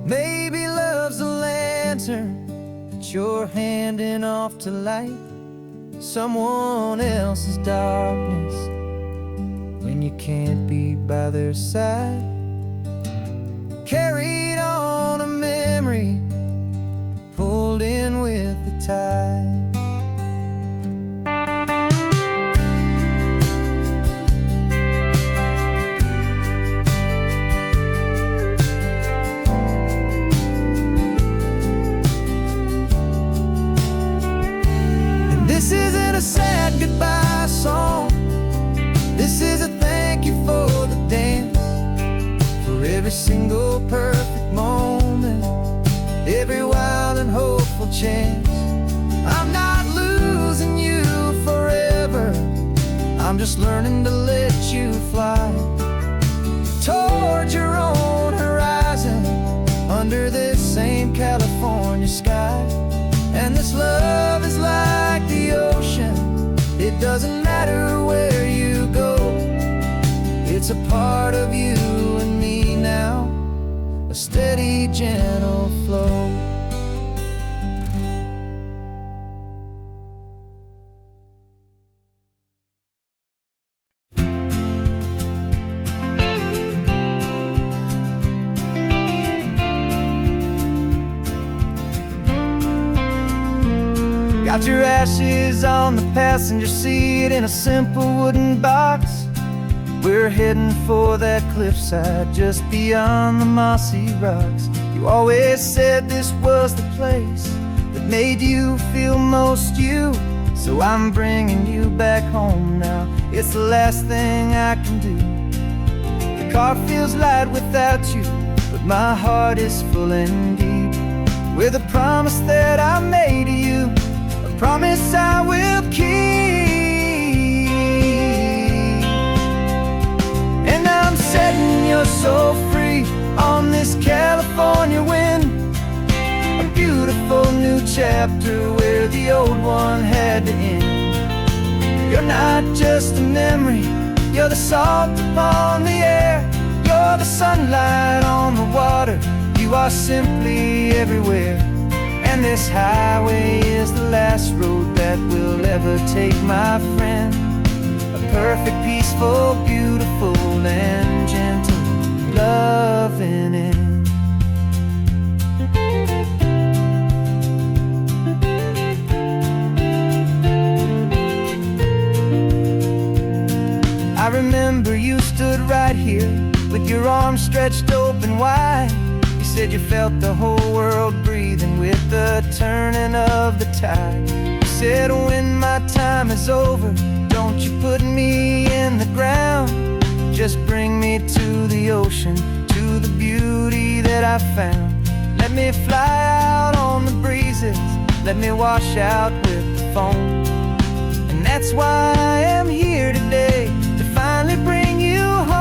Maybe love's a lantern that you're handing off to light someone else's darkness when you can't be by their side. Carried on a memory, pulled in with the tide. This isn't a sad goodbye song. This is a thank you for the dance, for every single perfect moment, every wild and hopeful chance. I'm not losing you forever, I'm just learning to let you fly toward your own horizon, under this same California sky. And this love is like the ocean, it doesn't matter where you go, it's a part of you and me now, a steady, gentle flow. Got your ashes on the passenger seat in a simple wooden box. We're heading for that cliffside just beyond the mossy rocks. You always said this was the place that made you feel most you, so I'm bringing you back home now. It's the last thing I can do. The car feels light without you, but my heart is full and deep with a promise that I made to you, promise I will keep. And I'm setting your soul free on this California wind, a beautiful new chapter where the old one had to end. You're not just a memory, you're the salt upon the air, you're the sunlight on the water, you are simply everywhere. And this highway is the last road that we'll ever take, my friend. A perfect, peaceful, beautiful, and gentle loving end. I remember you stood right here with your arms stretched open wide. You said you felt the whole world breathing with the turning of the tide. You said when my time is over, don't you put me in the ground, just bring me to the ocean, to the beauty that I found. Let me fly out on the breezes, let me wash out with the foam. And that's why I am here today, to finally bring you home.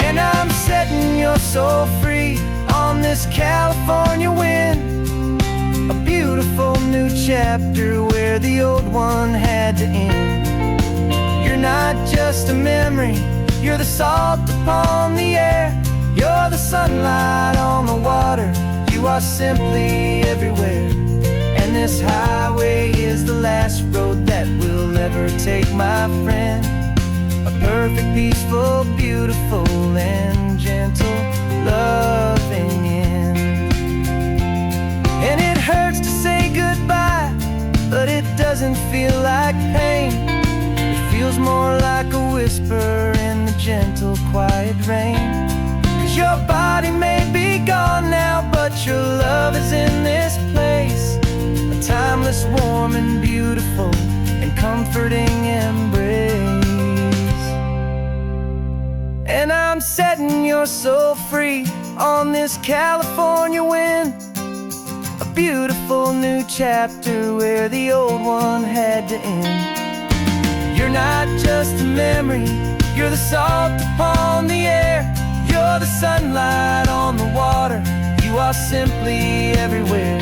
And I'm setting your soul free on this California wind, a beautiful new chapter where the old one had to end. You're not just a memory, you're the salt upon the air, you're the sunlight on the water, you are simply everywhere. And this highway is the last road that we'll ever take, my friend. A perfect, peaceful, beautiful, and gentle loving end. And it hurts to say goodbye, but it doesn't feel like pain. It feels more like a whisper in the gentle, quiet rain. 'Cause your body may be gone now, but your love is in this place, a timeless, warm, and beautiful, and comforting embrace. And I'm setting your soul free on this California wind, a beautiful new chapter where the old one had to end. You're not just a memory, you're the salt upon the air, you're the sunlight on the water, you are simply everywhere.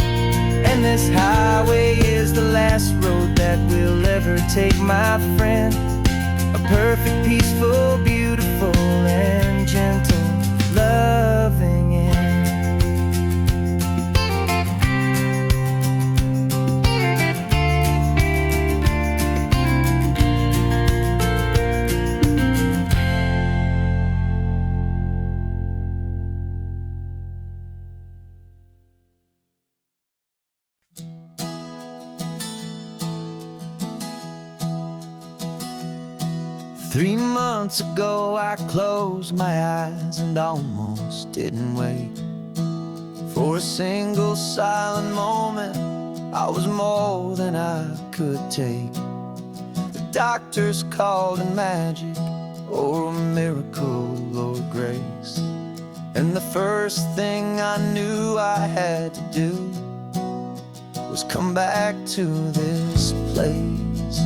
And this highway is the last road that we'll ever take, my friend. A perfect, peaceful, beautiful, and gentle loving end. 3 months ago I closed my eyes and almost didn't wake. For a single silent moment, I was more than I could take. The doctors called it magic, or a miracle, or grace. And the first thing I knew I had to do was come back to this place,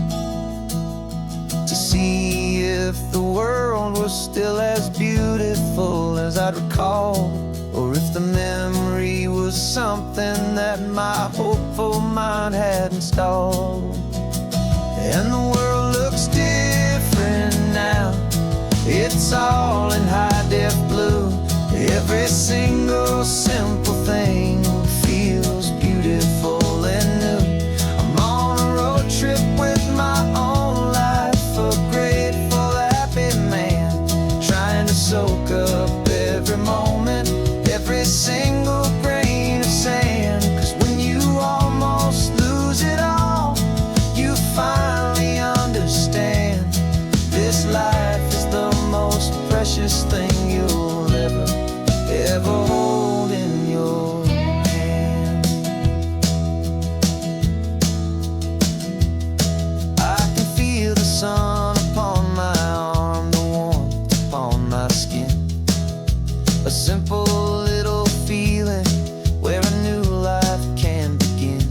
to see if the world was still as beautiful as I'd recall, or if the memory was something that my hopeful mind had installed. And the world looks different now, it's all in high-def blue. Every single simple thing feels beautiful and new. I'm on a road trip with my own life, a grateful, happy man, trying to soak up every moment, every single grain of sand. 'Cause when you almost lose it all, you finally understand this life is the most precious thing you'll ever hold in your hand. I can feel the sun upon my arm, the warmth upon my skin, a simple little feeling where a new life can begin.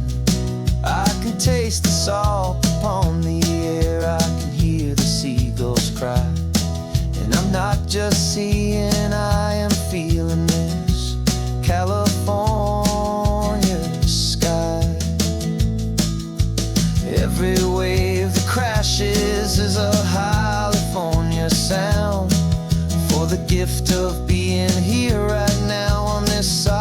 I can taste the salt upon the air, I can hear the seagulls cry, and I'm not just seeing, I am feeling this California sky. Every wave that crashes is a California sound, for the gift of being here right now on this side